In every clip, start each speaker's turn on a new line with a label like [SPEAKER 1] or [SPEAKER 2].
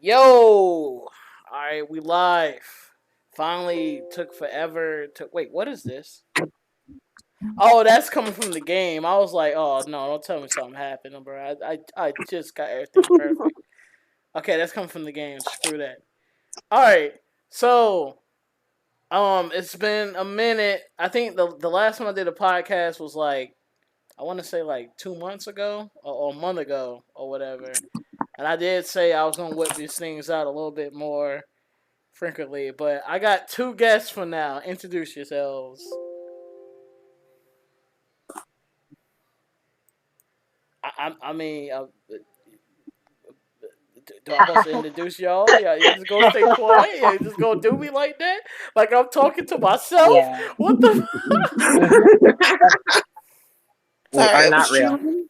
[SPEAKER 1] Yo! Alright, we live. Finally took forever to wait, what is this? Oh, that's coming from the game. I was like, oh no, don't tell me something happened, bro. I just got everything perfect. Okay, that's coming from the game. Screw that. Alright. So it's been a minute. I think the last time I did a podcast was like I want to say like 2 months ago or a month ago or whatever. And I did say I was gonna whip these things out a little bit more frequently, but I got two guests for now. Introduce yourselves. I mean, do I supposed to introduce y'all? Yeah, you just gonna stay quiet? Yeah, you just gonna do me like that? Like I'm talking to myself?
[SPEAKER 2] Yeah,
[SPEAKER 1] What the?
[SPEAKER 2] we are
[SPEAKER 3] Sorry, it was
[SPEAKER 2] not real.
[SPEAKER 3] Julie.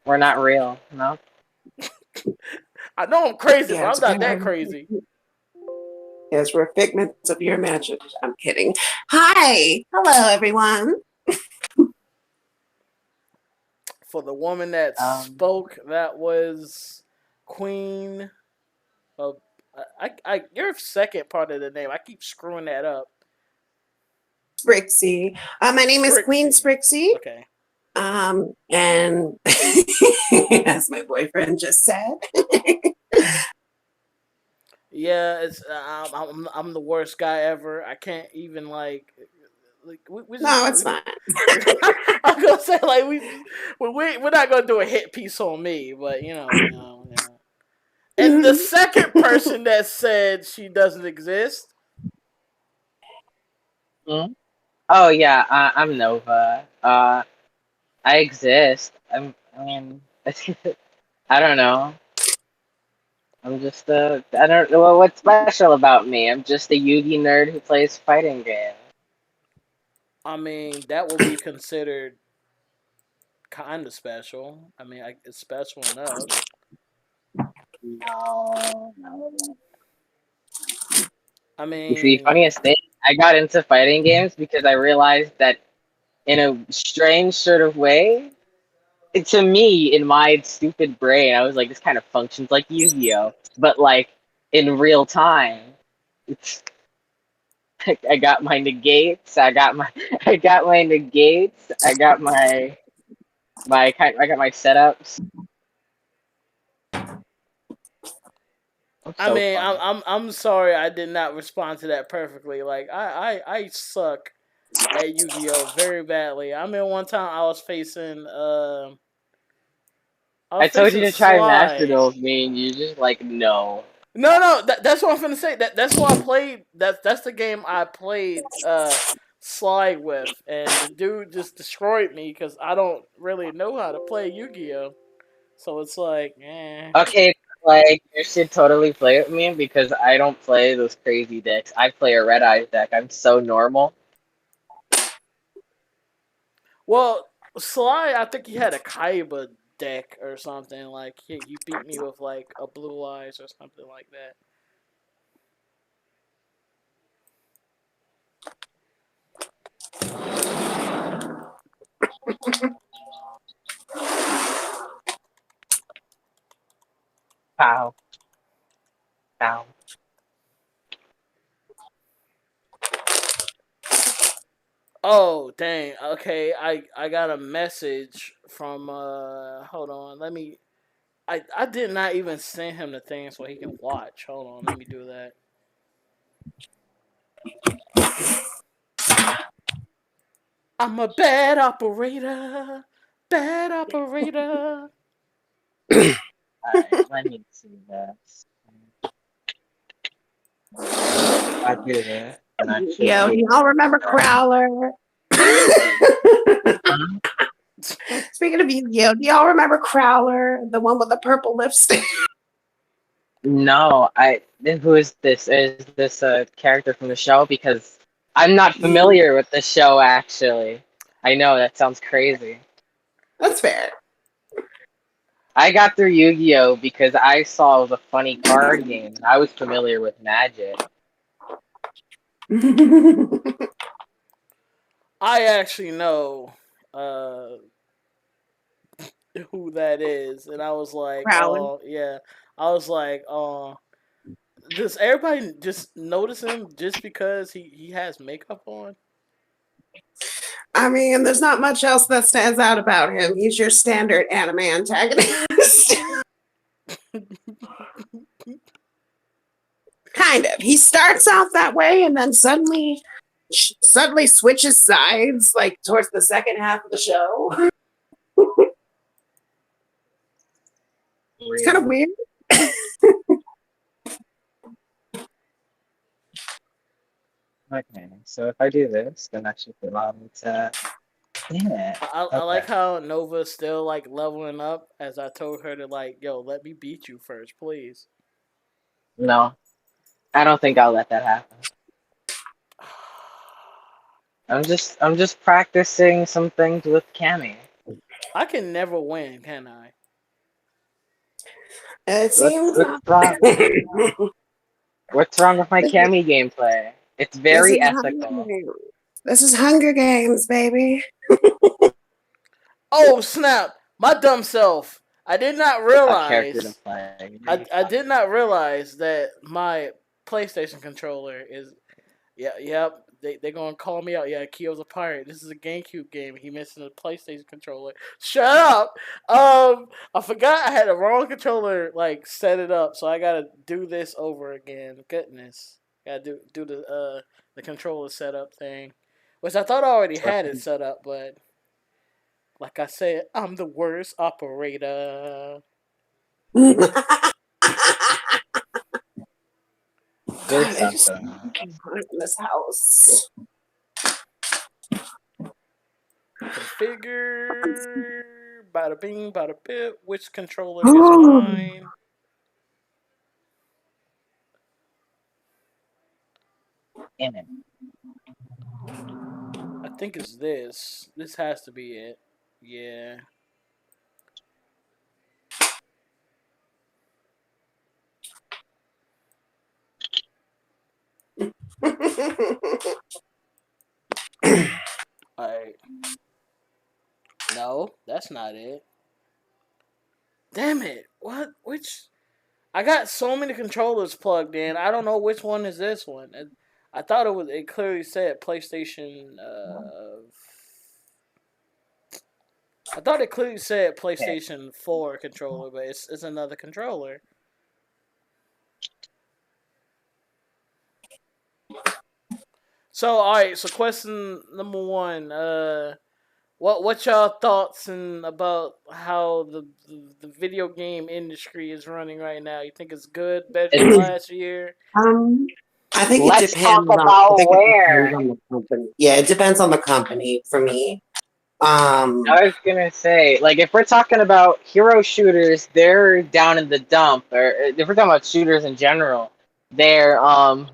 [SPEAKER 2] We're not real. No.
[SPEAKER 1] I know I'm crazy, but
[SPEAKER 3] Yes,
[SPEAKER 1] I'm not that crazy.
[SPEAKER 3] yes, we're figments of your imagination. I'm kidding. Hi, hello everyone.
[SPEAKER 1] For the woman that
[SPEAKER 2] Um.
[SPEAKER 1] spoke, that was Queen. Of, your second part of the name. I keep screwing that up.
[SPEAKER 3] Sprixie. My name is Queen
[SPEAKER 1] Sprixie.
[SPEAKER 3] Sprixie.
[SPEAKER 1] Okay.
[SPEAKER 3] And as my boyfriend just said,
[SPEAKER 1] Yeah, it's I'm the worst guy ever. I can't even we just
[SPEAKER 3] no, it's fine.
[SPEAKER 1] I'm gonna say like we're not gonna do a hit piece on me, but you know. And the second person that said she doesn't exist,
[SPEAKER 2] hmm? Oh yeah, I'm Nova. I exist. I mean, I don't know. I'm just a. I don't know what's special about me. I'm just a Yugi nerd who plays fighting games.
[SPEAKER 1] I mean, that will be considered kind of special. I mean, it's special enough.
[SPEAKER 2] No, no.
[SPEAKER 1] I
[SPEAKER 2] You see,
[SPEAKER 1] mean,
[SPEAKER 2] funniest thing, I got into fighting games because I realized that in a strange sort of way, to me, in my stupid brain, I was like, this kind of functions like Yu-Gi-Oh, but like in real time. It's I got my negates. I got my negates. I got I got my setups. It's
[SPEAKER 1] I
[SPEAKER 2] so
[SPEAKER 1] mean,
[SPEAKER 2] fun.
[SPEAKER 1] I'm sorry I did not respond to that perfectly. Like I suck at Yu Gi Oh very badly. I mean, one time I was
[SPEAKER 2] I told you
[SPEAKER 1] facing
[SPEAKER 2] to try Master
[SPEAKER 1] Sly.
[SPEAKER 2] Duel with me, and you just like no.
[SPEAKER 1] No, that's what I'm gonna say. That's what I played. That's the game I played Sly with, and the dude just destroyed me because I don't really know how to play Yu Gi Oh. So it's like, eh.
[SPEAKER 2] Okay, like you should totally play with me because I don't play those crazy decks. I play a Red Eyes deck. I'm so normal.
[SPEAKER 1] Well, Sly, I think he had a Kaiba deck or something. Like he beat me with like a Blue Eyes or something like that.
[SPEAKER 2] Pow, pow.
[SPEAKER 1] Oh dang. Okay, I got a message from hold on. I did not even send him the thing so he can watch. Hold on, let me do that. I'm a bad operator. Bad operator.
[SPEAKER 2] Alright, let me see this. I do this, and I should
[SPEAKER 3] Yo, do
[SPEAKER 2] be.
[SPEAKER 3] y'all remember Crowler?
[SPEAKER 2] Hmm?
[SPEAKER 3] Speaking of Yu-Gi-Oh, do y'all remember Crowler, the one with the purple lipstick?
[SPEAKER 2] No, who is this? Is this a character from the show? Because I'm not
[SPEAKER 3] Yeah,
[SPEAKER 2] familiar with the show actually. I know that sounds crazy.
[SPEAKER 3] that's fair.
[SPEAKER 2] I got through Yu-Gi-Oh because I saw the funny card games. I was familiar with Magic.
[SPEAKER 1] I actually know uh who that is, and I was like,
[SPEAKER 3] Crowley.
[SPEAKER 1] oh yeah, I was like, oh, does everybody just notice him just because he has makeup on?
[SPEAKER 3] I mean, there's not much else that stands out about him. He's your standard anime antagonist. Kind of. He starts out that way and then suddenly switches sides like towards the second half of the show. It's kind of
[SPEAKER 2] Real.
[SPEAKER 3] weird.
[SPEAKER 2] Okay, so if I do this, then that should allow me to. Yeah.
[SPEAKER 1] I
[SPEAKER 2] Okay.
[SPEAKER 1] like how Nova's still like leveling up as I told her to like, yo, let me beat you first, please.
[SPEAKER 2] No, I don't think I'll let that happen. I'm just practicing some things with Cammy.
[SPEAKER 1] I can never win, can I?
[SPEAKER 3] It
[SPEAKER 2] What's
[SPEAKER 3] seems
[SPEAKER 2] what's wrong? What's wrong with my Cammy gameplay? It's
[SPEAKER 3] this
[SPEAKER 2] very
[SPEAKER 3] is
[SPEAKER 2] ethical.
[SPEAKER 3] Hunger Games, baby.
[SPEAKER 1] Oh snap! My dumb self. I did not
[SPEAKER 2] A character to
[SPEAKER 1] realize.
[SPEAKER 2] play.
[SPEAKER 1] I did not realize that my PlayStation controller is. Yeah, yep. They gonna call me out. Yeah, Kyo's a pirate. This is a GameCube game. He missing a PlayStation controller. Shut up. I forgot I had a wrong controller. Like set it up, so I gotta do this over again. Goodness, gotta do the controller setup thing, which I thought I already
[SPEAKER 2] So
[SPEAKER 1] had it set up, but like I said, I'm the worst operator.
[SPEAKER 3] God,
[SPEAKER 2] there's
[SPEAKER 3] I just
[SPEAKER 2] something.
[SPEAKER 3] hard in this house.
[SPEAKER 1] Configure. Bada bing, bada bit. Which controller is mine?
[SPEAKER 2] In it.
[SPEAKER 1] I think it's this. This has to be it. Yeah. Alright. No, that's not it. Damn it. What? Which? I got so many controllers plugged in. I don't know which one is this one. I thought it was. It clearly said PlayStation. I thought it clearly said
[SPEAKER 2] Okay.
[SPEAKER 1] PlayStation 4 controller, but it's another controller. So, all right. So, question number one. What y'all thoughts and about how the video game industry is running right now? You think it's good, better than
[SPEAKER 2] It's
[SPEAKER 1] last year?
[SPEAKER 3] um, I think it
[SPEAKER 2] let's talk
[SPEAKER 3] depends on. I
[SPEAKER 2] about
[SPEAKER 3] think it depends
[SPEAKER 2] where.
[SPEAKER 3] on the company. Yeah, it depends on the company for me.
[SPEAKER 2] I was gonna say, like, if we're talking about hero shooters, they're down in the dump. Or if we're talking about shooters in general, they're um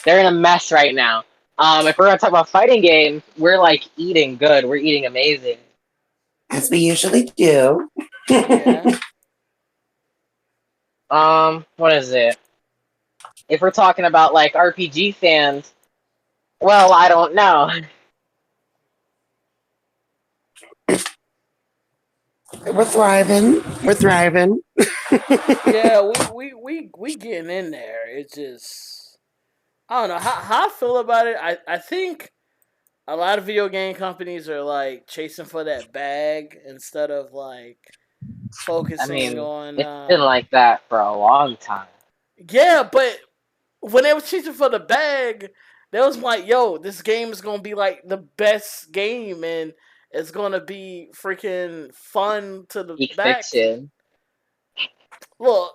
[SPEAKER 2] they're in a mess right now. If we're gonna talk about fighting games, we're like eating good. We're eating amazing.
[SPEAKER 3] as we usually do.
[SPEAKER 1] Yeah.
[SPEAKER 2] What is it? If we're talking about like RPG fans, well, I don't know.
[SPEAKER 3] We're thriving. We're thriving.
[SPEAKER 1] Yeah, we getting in there. It's just I don't know how I feel about it. I think a lot of video game companies are like chasing for that bag instead of like
[SPEAKER 2] I
[SPEAKER 1] focusing
[SPEAKER 2] mean,
[SPEAKER 1] on
[SPEAKER 2] it's been like that for a long time.
[SPEAKER 1] yeah, but when they were chasing for the bag, they was like, "Yo, this game is gonna be like the best game, and it's gonna be freaking fun to the
[SPEAKER 2] Geek
[SPEAKER 1] back."
[SPEAKER 2] fiction.
[SPEAKER 1] Look,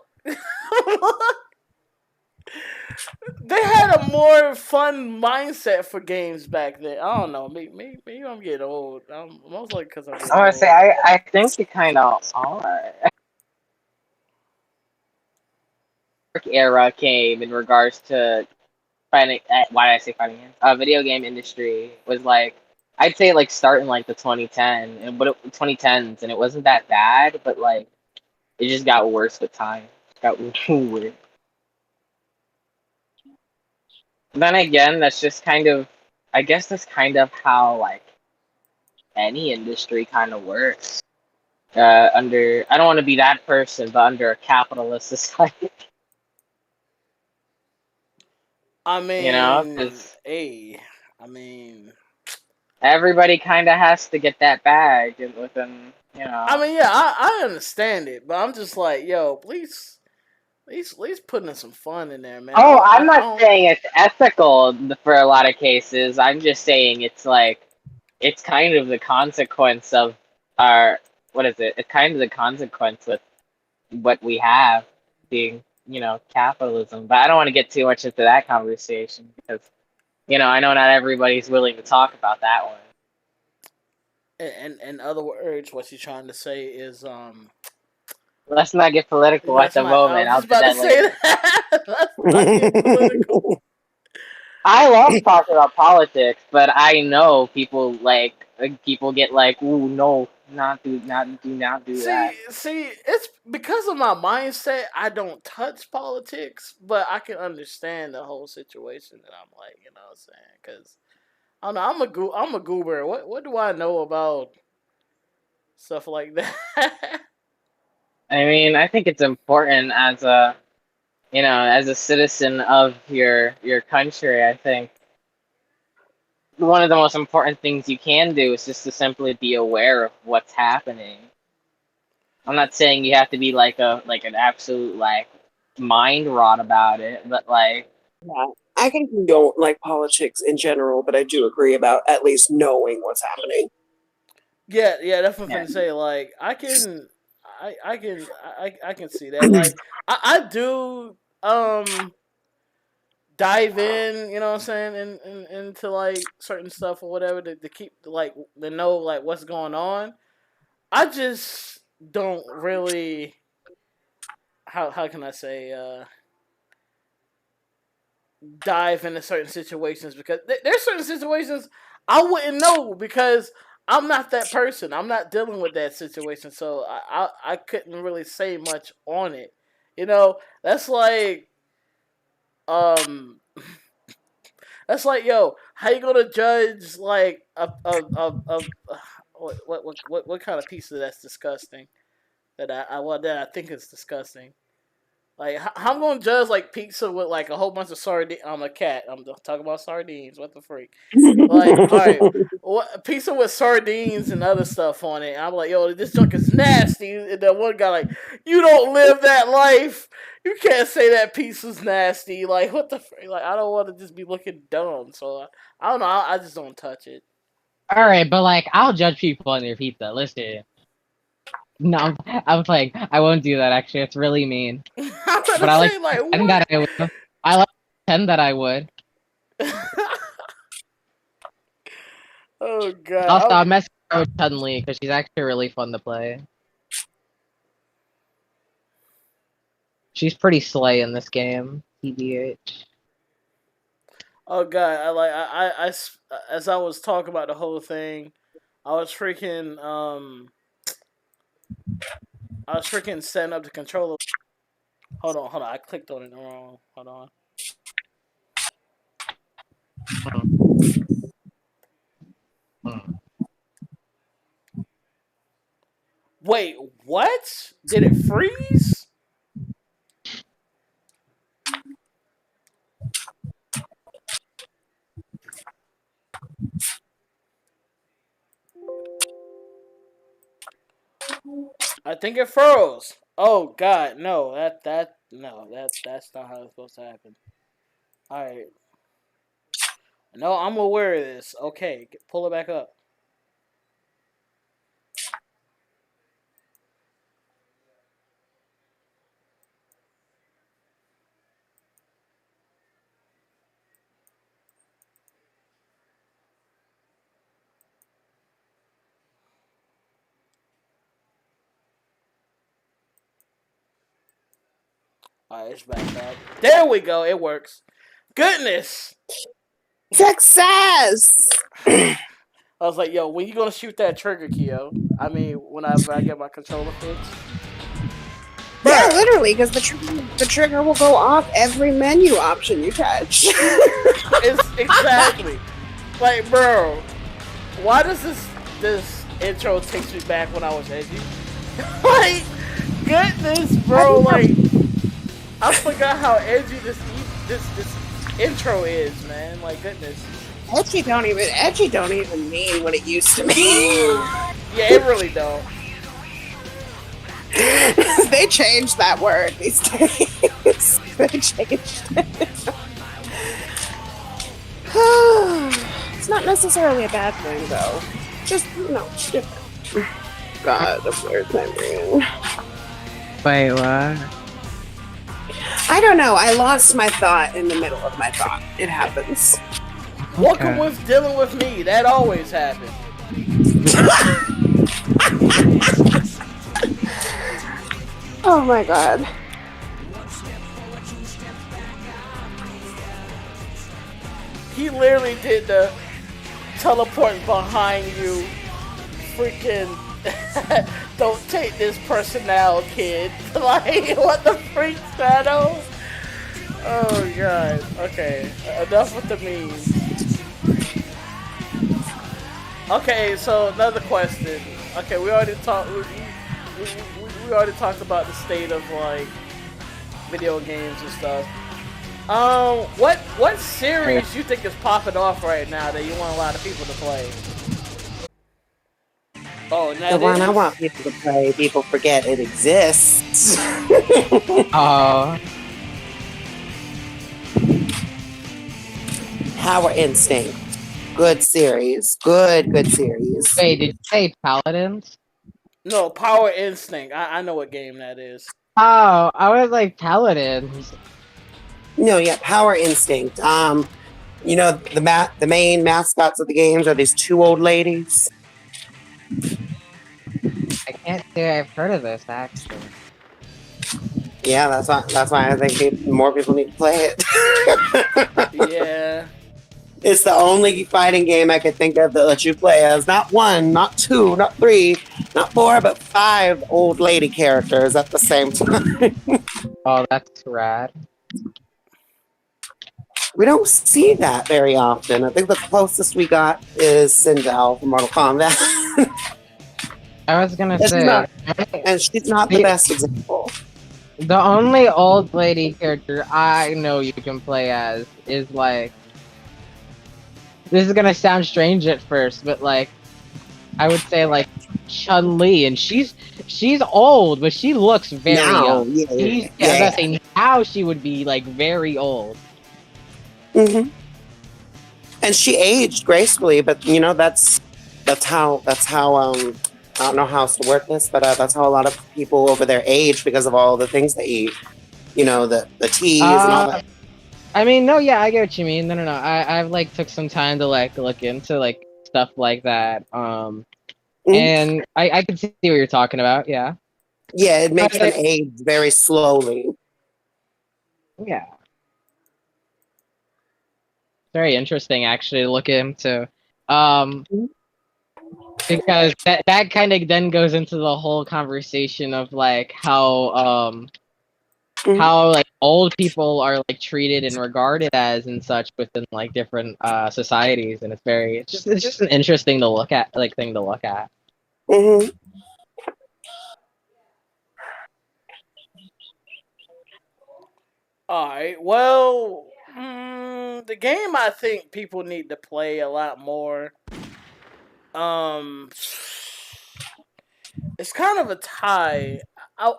[SPEAKER 1] they had a more fun mindset for games back then. I don't know. Maybe I'm getting old. Most likely because I'm
[SPEAKER 2] I
[SPEAKER 1] getting
[SPEAKER 2] want to say,
[SPEAKER 1] old.
[SPEAKER 2] I think you kind of are. Era came in regards to fighting. Why did I say fighting games? Video game industry was like, I'd say like starting like the 2010 and 2010s, and it wasn't that bad, but like it just got worse with time. It got weird. Then again, that's just kind of, I guess that's kind of how like any industry kind of works. under I don't want to be that person, but under a capitalist society.
[SPEAKER 1] I
[SPEAKER 2] You know,
[SPEAKER 1] mean,
[SPEAKER 2] because
[SPEAKER 1] hey, I mean,
[SPEAKER 2] everybody kind of has to get that bag within, you
[SPEAKER 1] I
[SPEAKER 2] know.
[SPEAKER 1] mean, yeah, I understand it, but I'm just like, yo, please, at least putting in some fun in there, man.
[SPEAKER 2] Oh, I'm
[SPEAKER 1] I
[SPEAKER 2] not
[SPEAKER 1] don't.
[SPEAKER 2] saying it's ethical for a lot of cases. I'm just saying it's like it's kind of the consequence of our what is it? It's kind of the consequence with what we have being, you know, capitalism. But I don't want to get too much into that conversation because, you know, I know not everybody's willing to talk about that one.
[SPEAKER 1] In other words, what you're trying to say is,
[SPEAKER 2] Let's not get political at
[SPEAKER 1] let's
[SPEAKER 2] the
[SPEAKER 1] not. I
[SPEAKER 2] moment.
[SPEAKER 1] was
[SPEAKER 2] I'll
[SPEAKER 1] just
[SPEAKER 2] do
[SPEAKER 1] about to
[SPEAKER 2] that
[SPEAKER 1] say
[SPEAKER 2] later.
[SPEAKER 1] that. Let's not get political.
[SPEAKER 2] I love talking about politics, but I know people people get like, "Ooh, no, not do
[SPEAKER 1] See,
[SPEAKER 2] that."
[SPEAKER 1] it's because of my mindset. I don't touch politics, but I can understand the whole situation. And I'm like, you know what I'm saying? Because I don't know. I'm a goober. What do I know about stuff like that?
[SPEAKER 2] I mean, I think it's important as a, you know, as a citizen of your country. I think one of the most important things you can do is just to simply be aware of what's happening. I'm not saying you have to be like an absolute like mind rot about it, but like
[SPEAKER 3] Yeah. I can condone like politics in general, but I do agree about at least knowing what's happening.
[SPEAKER 1] Yeah, that's what I'm
[SPEAKER 2] yeah,
[SPEAKER 1] finna say. Like, I can see that. Like, I do dive in, you know what I'm saying, into like certain stuff or whatever to keep like to know like what's going on. I just don't really how can I say dive into certain situations because there's certain situations I wouldn't know because I'm not that person. I'm not dealing with that situation, so I couldn't really say much on it. You know, um that's like, yo, how you gonna judge like a what kind of pizza that's disgusting that that I think is disgusting. Like, how I'm gonna judge like pizza with like a whole bunch of sardines? I'm a cat. I'm talking about sardines. What the freak? Like, all right, what pizza with sardines and other stuff on it? I'm like, yo, this junk is nasty. And the one guy like, you don't live that life. You can't say that pizza's nasty. Like, what the freak? Like, I don't want to just be looking dumb. So I don't know. I just don't touch it.
[SPEAKER 2] all right, but like I'll judge people on their pizza. Listen, no, I'm playing. I won't do that. Actually, it's really mean.
[SPEAKER 1] I'm
[SPEAKER 2] But
[SPEAKER 1] gonna
[SPEAKER 2] I like
[SPEAKER 1] say
[SPEAKER 2] to
[SPEAKER 1] like
[SPEAKER 2] pretend that
[SPEAKER 1] what?
[SPEAKER 2] I would. I like to pretend that I would.
[SPEAKER 1] Oh
[SPEAKER 2] I'll
[SPEAKER 1] god.
[SPEAKER 2] stop messing with Chun-Li because she's actually really fun to play. She's pretty slay in this game. TBH.
[SPEAKER 1] Oh god, as I was talking about the whole thing, I was freaking setting up the controller. Hold on, I clicked on it wrong. Hold on. Wait, what? Did it freeze? I think it froze. Oh god, no, that's not how it's supposed to happen. All right, no, I'm aware of this. Okay, pull it back up. All right, it's back up. There we go. It works. Goodness.
[SPEAKER 3] Success!
[SPEAKER 1] I was like, yo, when you gonna shoot that trigger, Kyo? I mean, whenever I get my controller fixed.
[SPEAKER 3] Yeah,
[SPEAKER 1] Bruh.
[SPEAKER 3] literally, because the trigger will go off every menu option you touch.
[SPEAKER 1] It's exactly. Like, bro, why does this intro takes me back when I was edgy? Like, goodness, bro. Like, I forgot how edgy this intro is, man. Like, goodness.
[SPEAKER 3] Edgy don't even mean what it used to mean.
[SPEAKER 1] Yeah, it really don't.
[SPEAKER 3] They changed that word these days. They changed it. It's not necessarily a bad thing, though. Just, different. God, where's my brain?
[SPEAKER 2] Wait, what?
[SPEAKER 3] I don't know. I lost my thought in the middle of my thought. It happens.
[SPEAKER 1] Welcome with dealing with me. That always happens.
[SPEAKER 3] Oh my god.
[SPEAKER 1] He literally did the teleport behind you. Freaking don't take this person out, kid. Like, what the freak, Shadow? Oh god. Okay, enough with the memes. Okay, so another question. Okay, we already talked. We already talked about the state of like video games and stuff. What series you think is popping off right now that you want a lot of people to play? Oh, and
[SPEAKER 3] The one I want people to play, people forget it exists. Power Instinct. Good series. Good series.
[SPEAKER 2] Wait, did you say Paladins?
[SPEAKER 1] No, Power Instinct. I know what game that is.
[SPEAKER 2] Oh, I was like Paladins.
[SPEAKER 3] No, yeah, Power Instinct. The main mascots of the games are these two old ladies.
[SPEAKER 2] I can't say I've heard of this actually.
[SPEAKER 3] Yeah, that's why I think more people need to play it.
[SPEAKER 1] Yeah.
[SPEAKER 3] It's the only fighting game I could think of that lets you play as not one, not two, not three, not four, but 5 old lady characters at the same time.
[SPEAKER 2] Oh, that's rad.
[SPEAKER 3] We don't see that very often. I think the closest we got is Sindel from Mortal Kombat.
[SPEAKER 2] I was gonna say,
[SPEAKER 3] and she's not the best example.
[SPEAKER 2] The only old lady character I know you can play as is like. This is gonna sound strange at first, but like, I would say like Chun-Li, and she's old, but she looks very young. Yeah. Now she would be like very old.
[SPEAKER 3] Mm-hmm. And she aged gracefully, but that's how I don't know how else to word this, but that's how a lot of people over their age because of all the things they eat. The teas and all that.
[SPEAKER 2] I mean, no, yeah, I get what you mean. No. I've like took some time to like look into like stuff like that. And I can see what you're talking about. Yeah.
[SPEAKER 3] Yeah, it makes them age very slowly.
[SPEAKER 2] Yeah. Very interesting, actually, to look into. Because that kind of then goes into the whole conversation of like how like old people are like treated and regarded as and such within like different societies, and it's just an interesting to look at thing to look at.
[SPEAKER 3] Mm-hmm.
[SPEAKER 1] All right. Well, the game I think people need to play a lot more. It's kind of a tie. I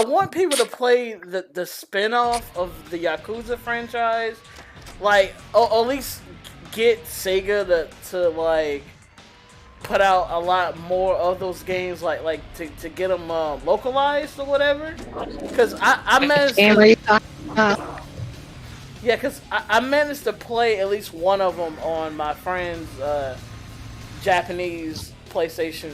[SPEAKER 1] want people to play the spin-off of the Yakuza franchise, like or at least get Sega to like put out a lot more of those games, like to get them localized or whatever. Because I managed I managed to play at least one of them on my friend's Japanese PlayStation.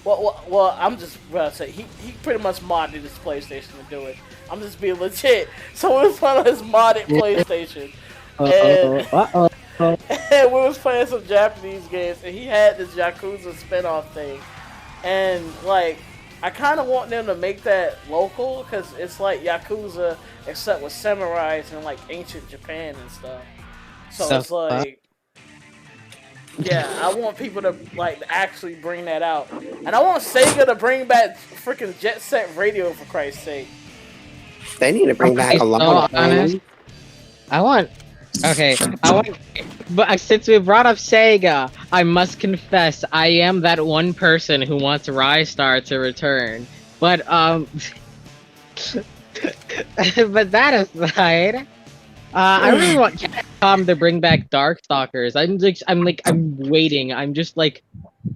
[SPEAKER 1] Well, I'm just about to say he pretty much modded his PlayStation to do it. I'm just being legit. So we was playing on his modded PlayStation, and we was playing some Japanese games, and he had this Yakuza spin-off thing, and like I kind of want them to make that local because it's like Yakuza except with samurais and like ancient Japan and stuff. So it's like. Yeah, I want people to like actually bring that out, and I want Sega to bring back freaking Jet Set Radio for Christ's sake.
[SPEAKER 3] They need to
[SPEAKER 2] I'm
[SPEAKER 3] bring
[SPEAKER 2] gonna
[SPEAKER 3] back
[SPEAKER 2] be
[SPEAKER 3] a lot
[SPEAKER 2] so
[SPEAKER 3] of
[SPEAKER 2] honest.
[SPEAKER 3] them.
[SPEAKER 2] I want. Okay, I want. But since we brought up Sega, I must confess I am that one person who wants Rystar to return. But but that aside, I really want Capcom to bring back Darkstalkers. I'm waiting. I'm just like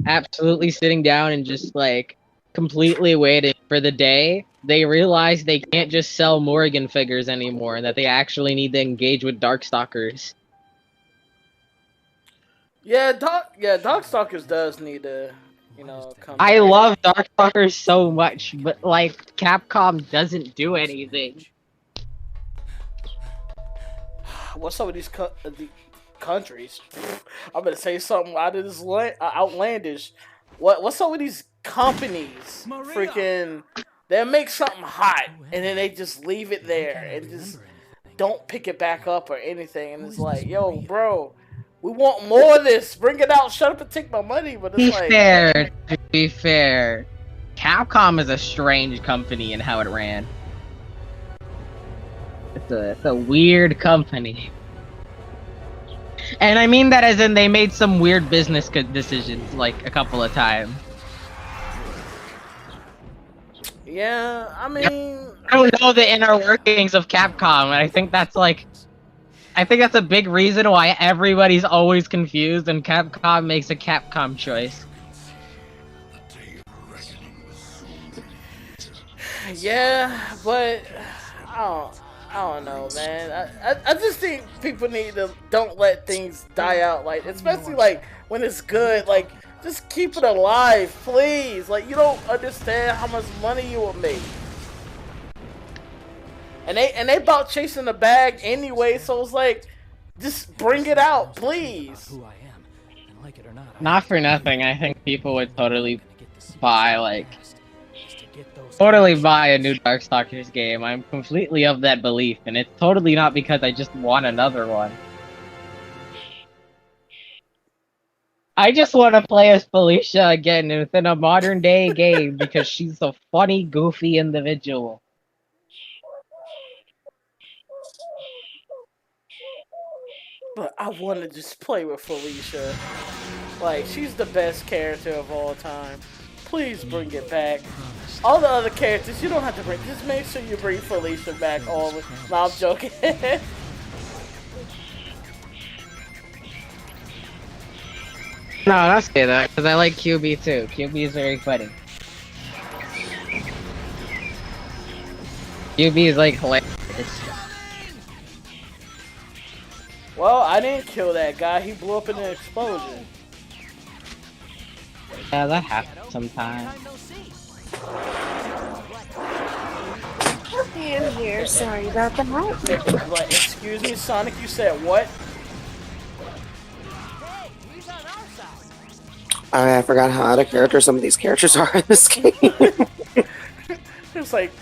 [SPEAKER 2] absolutely sitting down and just like completely waiting for the day they realize they can't just sell Morrigan figures anymore and that they actually need to engage with Darkstalkers.
[SPEAKER 1] Darkstalkers does need to, come
[SPEAKER 2] I
[SPEAKER 1] back.
[SPEAKER 2] love Darkstalkers so much, but like Capcom doesn't do anything.
[SPEAKER 1] What's up with the countries? I'm gonna say something out of this outlandish. What's up with these companies? Freaking, they make something hot and then they just leave it there and just don't pick it back up or anything. And it's like, yo, bro, we want more of this. Bring it out. Shut up and take my money. But it's
[SPEAKER 2] To be fair, Capcom is a strange company in how it ran. It's a weird company. And I mean that as in they made some weird business decisions like a couple of times.
[SPEAKER 1] Yeah, I mean,
[SPEAKER 2] I don't know the inner workings of Capcom, and I think that's a big reason why everybody's always confused and Capcom makes a Capcom choice.
[SPEAKER 1] yeah, but I don't know, man. I just think people need to don't let things die out, like especially like when it's good, like just keep it alive, please. Like you don't understand how much money you will make, and they about chasing the bag anyway. So it's like, just bring it out, please.
[SPEAKER 2] Not for nothing, I think people would totally buy a new Darkstalkers game. I'm completely of that belief, and it's totally not because I just want another one. I just want to play as Felicia again within a modern day game because she's a funny, goofy individual.
[SPEAKER 1] But I want to just play with Felicia. Like, she's the best character of all time. Please bring it back. All the other characters, you don't have to bring. Just make sure you bring Felicia back. All the. No, I'm joking.
[SPEAKER 2] No, don't say that, because I like QB too. QB is very funny. QB is like hilarious.
[SPEAKER 1] Well, I didn't kill that guy. He blew up in an explosion.
[SPEAKER 2] Yeah, that happens sometimes.
[SPEAKER 4] I'm here. Sorry about the help.
[SPEAKER 1] Like, excuse me, Sonic, you said what?
[SPEAKER 3] I forgot how out of character some of these characters are in this game.
[SPEAKER 1] it's like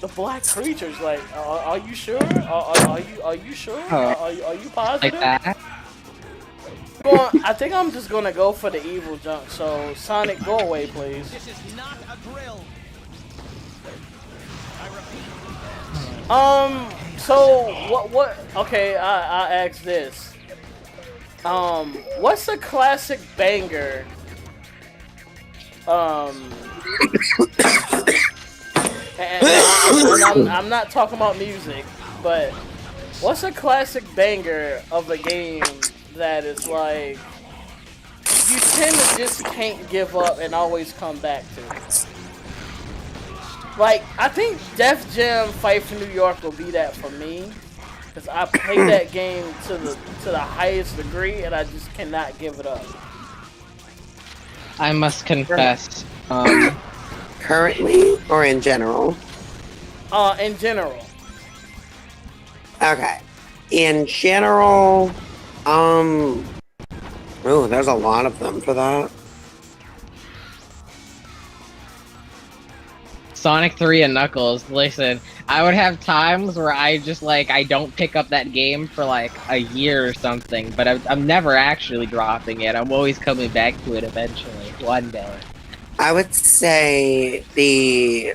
[SPEAKER 1] the black creatures. Like, are you sure? Are you sure? Are you positive?
[SPEAKER 2] Like that?
[SPEAKER 1] Well, I think I'm just gonna go for the evil junk. So Sonic, go away, please.
[SPEAKER 5] This is not a drill.
[SPEAKER 1] So what? Okay, I ask this. What's a classic banger? And I'm not talking about music, but what's a classic banger of a game that is like you tend to just can't give up and always come back to? Like, I think Def Jam Fight for New York will be that for me. Because I played that game to the highest degree and I just cannot give it up.
[SPEAKER 2] I must confess.
[SPEAKER 3] Currently or in general?
[SPEAKER 1] In general.
[SPEAKER 3] Okay. In general, ooh, there's a lot of them for that.
[SPEAKER 2] Sonic 3 and Knuckles. Listen, I would have times where I just like I don't pick up that game for like a year or something, but I'm never actually dropping it. I'm always coming back to it eventually, one day.
[SPEAKER 3] I would say the.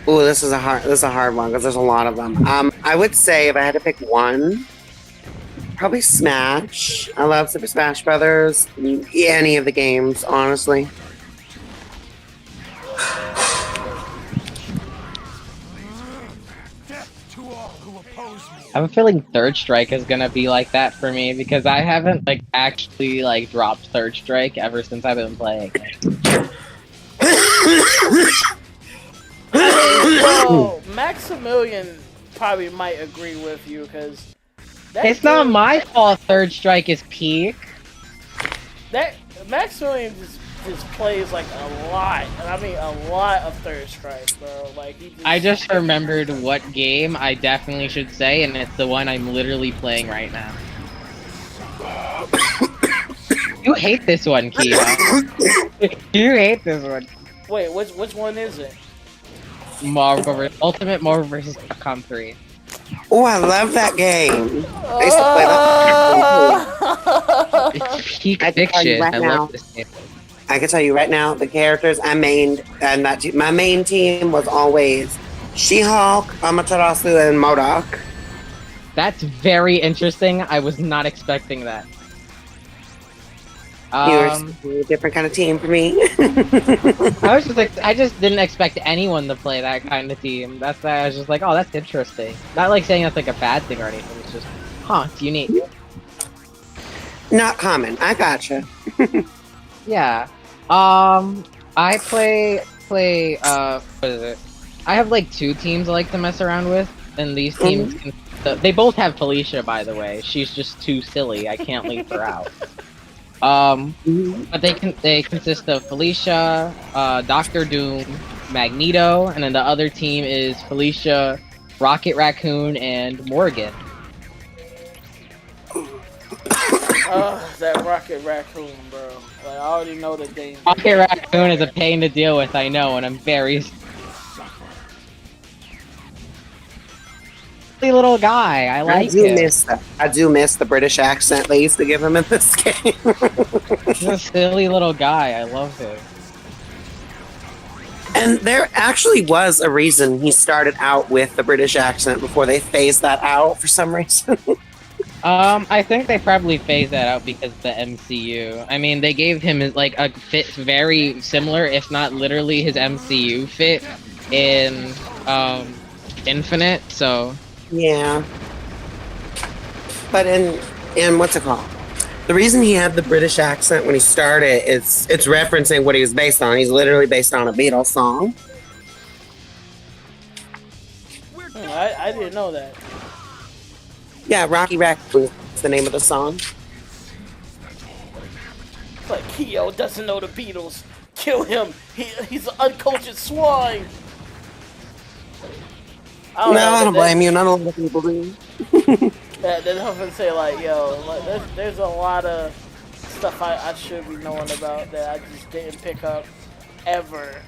[SPEAKER 3] Ooh, this is a hard one because there's a lot of them. I would say if I had to pick one, probably Smash. I love Super Smash Brothers. Any of the games, honestly.
[SPEAKER 2] I have a feeling Third Strike is gonna be like that for me because I haven't like actually like dropped Third Strike ever since I've been playing it.
[SPEAKER 1] Well, Maximilian probably might agree with you because
[SPEAKER 2] It's not my fault Third Strike is peak.
[SPEAKER 1] That Maximilian just plays like a lot, and I mean a lot of Third Strike, bro. Like
[SPEAKER 2] I just remembered what game I definitely should say, and it's the one I'm literally playing right now. You hate this one, Kia. You hate this one.
[SPEAKER 1] Wait, which one is it?
[SPEAKER 2] Ultimate Marvel vs. Capcom 3.
[SPEAKER 3] Oh, I love that game. I used to play that.
[SPEAKER 2] It's peak fiction. I love this game.
[SPEAKER 3] I can tell you right now, the characters I mained, and my main team was always She-Hulk, Amaterasu, and MODOK.
[SPEAKER 2] That's very interesting. I was not expecting that.
[SPEAKER 3] You're a different kind of team for me.
[SPEAKER 2] I just didn't expect anyone to play that kind of team. That's why I was just like, oh, that's interesting. Not like saying that's like a bad thing or anything. It's just, it's unique.
[SPEAKER 3] Not common. I gotcha.
[SPEAKER 2] Yeah. I play. What is it? I have like 2 teams I like to mess around with, and these teams, they both have Felicia, by the way. She's just too silly. I can't leave her out. But they consist of Felicia, Doctor Doom, Magneto, and then the other team is Felicia, Rocket Raccoon, and Morgan.
[SPEAKER 1] That Rocket Raccoon, bro. Like, I already know the danger.
[SPEAKER 2] Rocket Raccoon is a pain to deal with, I know, and I'm very little guy. I like him.
[SPEAKER 3] I do miss the British accent they used to give him in this game.
[SPEAKER 2] He's a silly little guy. I love him.
[SPEAKER 3] And there actually was a reason he started out with the British accent before they phased that out for some reason.
[SPEAKER 2] I think they probably phased that out because of the MCU. I mean, they gave him like a fit very similar, if not literally his MCU fit in Infinite, so
[SPEAKER 3] yeah. But in what's it called? The reason he had the British accent when he started is it's referencing what he was based on. He's literally based on a Beatles song.
[SPEAKER 1] I didn't know that.
[SPEAKER 3] Yeah, Rocky Raccoon is the name of the song.
[SPEAKER 1] But Keo doesn't know the Beatles. Kill him. He's an uncultured swine.
[SPEAKER 3] I don't blame you. Not a lot of people do.
[SPEAKER 1] They're often say like, yo, like, there's a lot of stuff I should be knowing about that I just didn't pick up ever.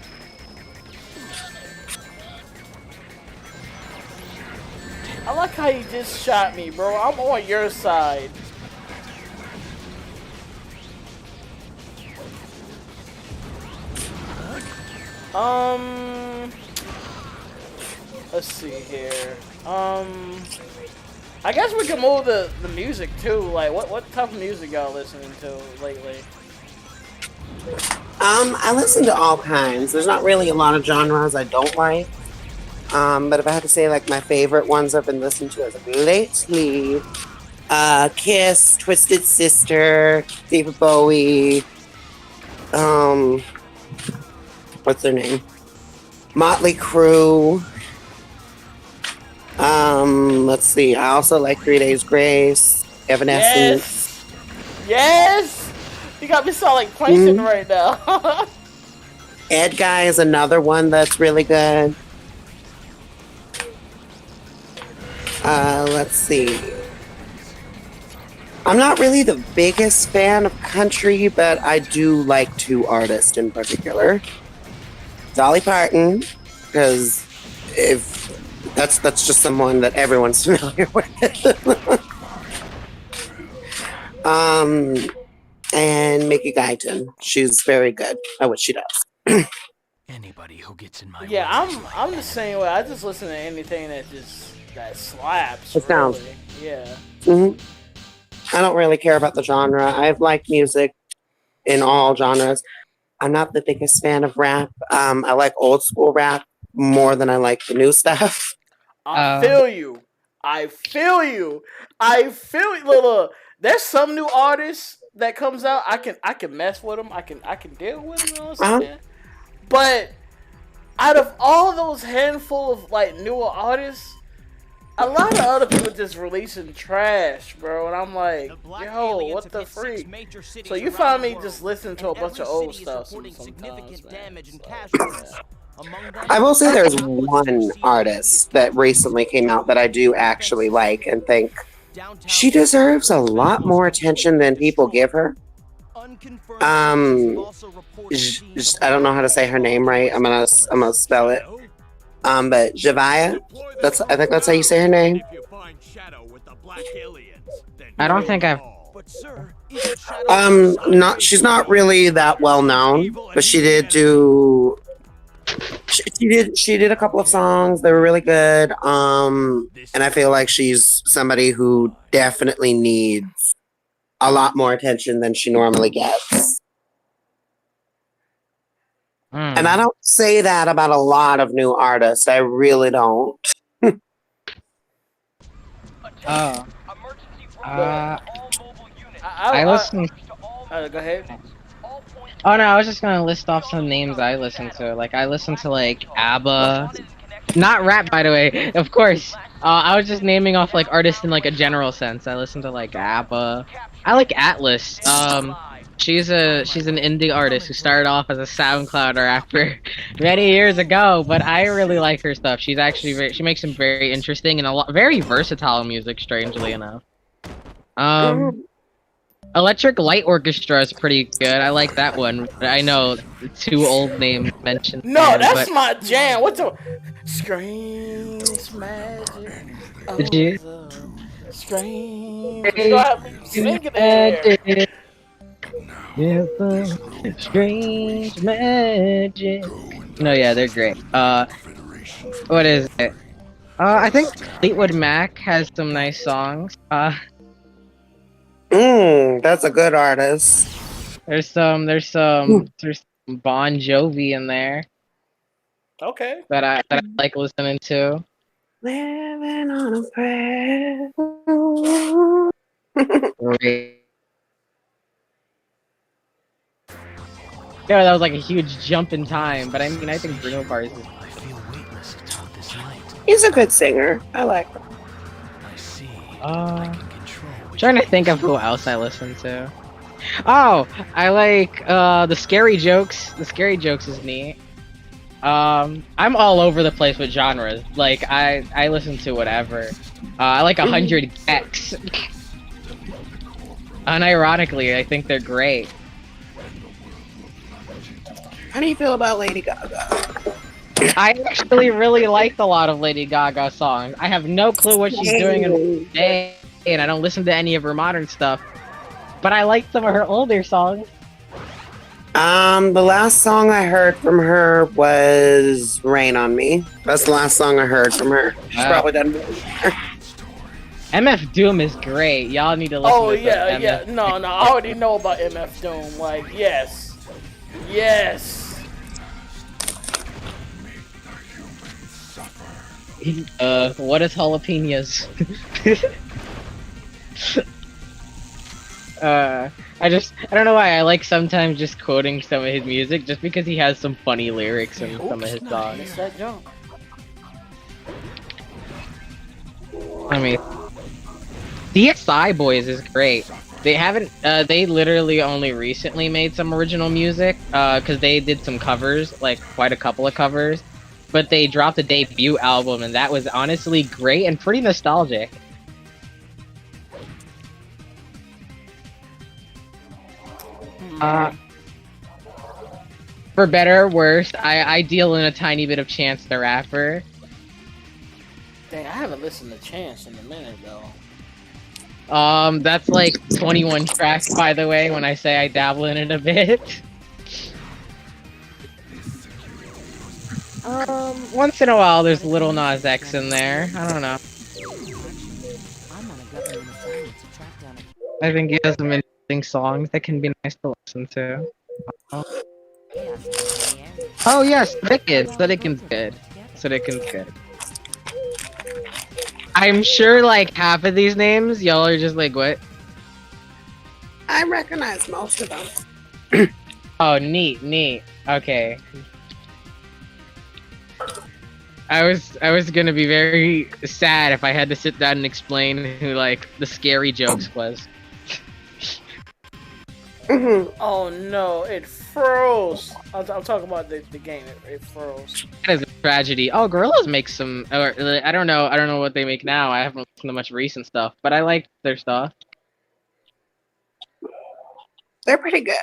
[SPEAKER 1] I like how you just shot me, bro. I'm on your side. Let's see here. I guess we can move the music too. Like, what type of music y'all listening to lately?
[SPEAKER 3] I listen to all kinds. There's not really a lot of genres I don't like. But if I had to say like my favorite ones I've been listening to as of lately, Kiss, Twisted Sister, David Bowie, what's their name? Motley Crue. Let's see. I also like 3 Days Grace, Evanescence.
[SPEAKER 1] Yes! You got me sound like Plankton right now.
[SPEAKER 3] Ed Guy is another one that's really good. Let's see. I'm not really the biggest fan of country, but I do like 2 artists in particular. Dolly Parton, because if that's just someone that everyone's familiar with. um, and Mickey Guyton. She's very good at what she does.
[SPEAKER 5] Anybody who gets in my
[SPEAKER 1] Yeah,
[SPEAKER 5] way
[SPEAKER 1] I'm
[SPEAKER 5] is like
[SPEAKER 1] I'm the
[SPEAKER 5] that.
[SPEAKER 1] same way. I just listen to anything that slaps.
[SPEAKER 3] It sounds.
[SPEAKER 1] Really, yeah.
[SPEAKER 3] hmm I don't really care about the genre. I've liked music in all genres. I'm not the biggest fan of rap. I like old school rap more than I like the new stuff.
[SPEAKER 1] I feel you. I feel you. I feel you. Look, there's some new artists that comes out. I can mess with them. I can deal with them. You know what I'm
[SPEAKER 3] Uh-huh.
[SPEAKER 1] saying? But out of all those handful of like newer artists, a lot of other people just releasing trash, bro. And I'm like, yo, what the freak? So you find me just listening to a bunch of old stuff sometimes, man. So, yeah.
[SPEAKER 3] I will say there's one artist that recently came out that I do actually like and think she deserves a lot more attention than people give her. I don't know how to say her name right. I'm gonna spell it. But Javaya, I think that's how you say her name.
[SPEAKER 2] I don't think I've.
[SPEAKER 3] Not she's not really that well known, but she did do. She did a couple of songs. They were really good. And I feel like she's somebody who definitely needs a lot more attention than she normally gets. And I don't say that about a lot of new artists. I really don't.
[SPEAKER 2] Oh.
[SPEAKER 1] I
[SPEAKER 2] listen.
[SPEAKER 1] Go ahead.
[SPEAKER 2] Oh no, I was just gonna list off some names I listen to. Like I listen to like ABBA, not rap by the way, of course. I was just naming off like artists in like a general sense. I listen to like ABBA. I like Atlas. She's an indie artist who started off as a SoundCloud rapper many years ago, but I really like her stuff. She's actually she makes some very interesting and very versatile music, strangely enough. Electric Light Orchestra is pretty good. I like that one. I know two old names mentioned.
[SPEAKER 1] No, that's my jam. What's the strange magic?
[SPEAKER 2] Did you?
[SPEAKER 1] Strange. You have me singing there.
[SPEAKER 2] Strange magic. No, yeah, they're great. What is it? I think Fleetwood Mac has some nice songs.
[SPEAKER 3] That's a good artist.
[SPEAKER 2] There's some Bon Jovi in there
[SPEAKER 1] Okay.
[SPEAKER 2] that I like listening to.
[SPEAKER 3] Living on a prayer.
[SPEAKER 2] Great. Yeah, that was like a huge jump in time, but I mean, I think Bruno Mars is.
[SPEAKER 5] I feel weightless atop this night.
[SPEAKER 3] He's a good singer. I like him.
[SPEAKER 5] I see. I can control which
[SPEAKER 2] Trying to think of who else I listen to. Oh, I like the Scary Jokes. The Scary Jokes is neat. I'm all over the place with genres. Like I listen to whatever. I like 100 Gex. Unironically, I think they're great.
[SPEAKER 3] How do you feel about Lady Gaga?
[SPEAKER 2] I actually really liked a lot of Lady Gaga songs. I have no clue what she's doing in the day, and I don't listen to any of her modern stuff. But I like some of her older songs.
[SPEAKER 3] The last song I heard from her was "Rain on Me." That's the last song I heard from her. She's probably done.
[SPEAKER 2] MF Doom is great. Y'all need to listen to
[SPEAKER 1] yeah,
[SPEAKER 2] MF.
[SPEAKER 1] yeah. No, I already know about MF Doom. Like, yes.
[SPEAKER 2] What is jalapenos? I don't know why I like sometimes just quoting some of his music just because he has some funny lyrics in some of his songs.
[SPEAKER 1] Missed that jump.
[SPEAKER 2] I mean, DSI Boys is great. They haven't, they literally only recently made some original music, cause they did some covers, like quite a couple of covers, but they dropped a debut album and that was honestly great and pretty nostalgic. For better or worse, I deal in a tiny bit of Chance the Rapper.
[SPEAKER 1] Dang, I haven't listened to Chance in a minute though.
[SPEAKER 2] That's like 21 tracks, by the way, when I say I dabble in it a bit. Once in a while, there's Little Nas X in there. I don't know.
[SPEAKER 6] I'm on a government assignment to track down
[SPEAKER 2] I think he has some interesting songs that can be nice to listen to.
[SPEAKER 6] a chaos in the area.
[SPEAKER 2] Oh yes, Suddikin's good. Suddikin's good. I'm sure like half of these names, y'all are just like, what?
[SPEAKER 3] I recognize most of them.
[SPEAKER 2] Oh, neat. Okay. I was gonna be very sad if I had to sit down and explain who like the scary jokes was.
[SPEAKER 1] Oh no, it froze. I'm talking about the game. It froze.
[SPEAKER 2] That is a tragedy. Oh, Gorillaz makes some. Or, I don't know what they make now. I haven't listened to much recent stuff, but I like their stuff.
[SPEAKER 3] They're pretty good.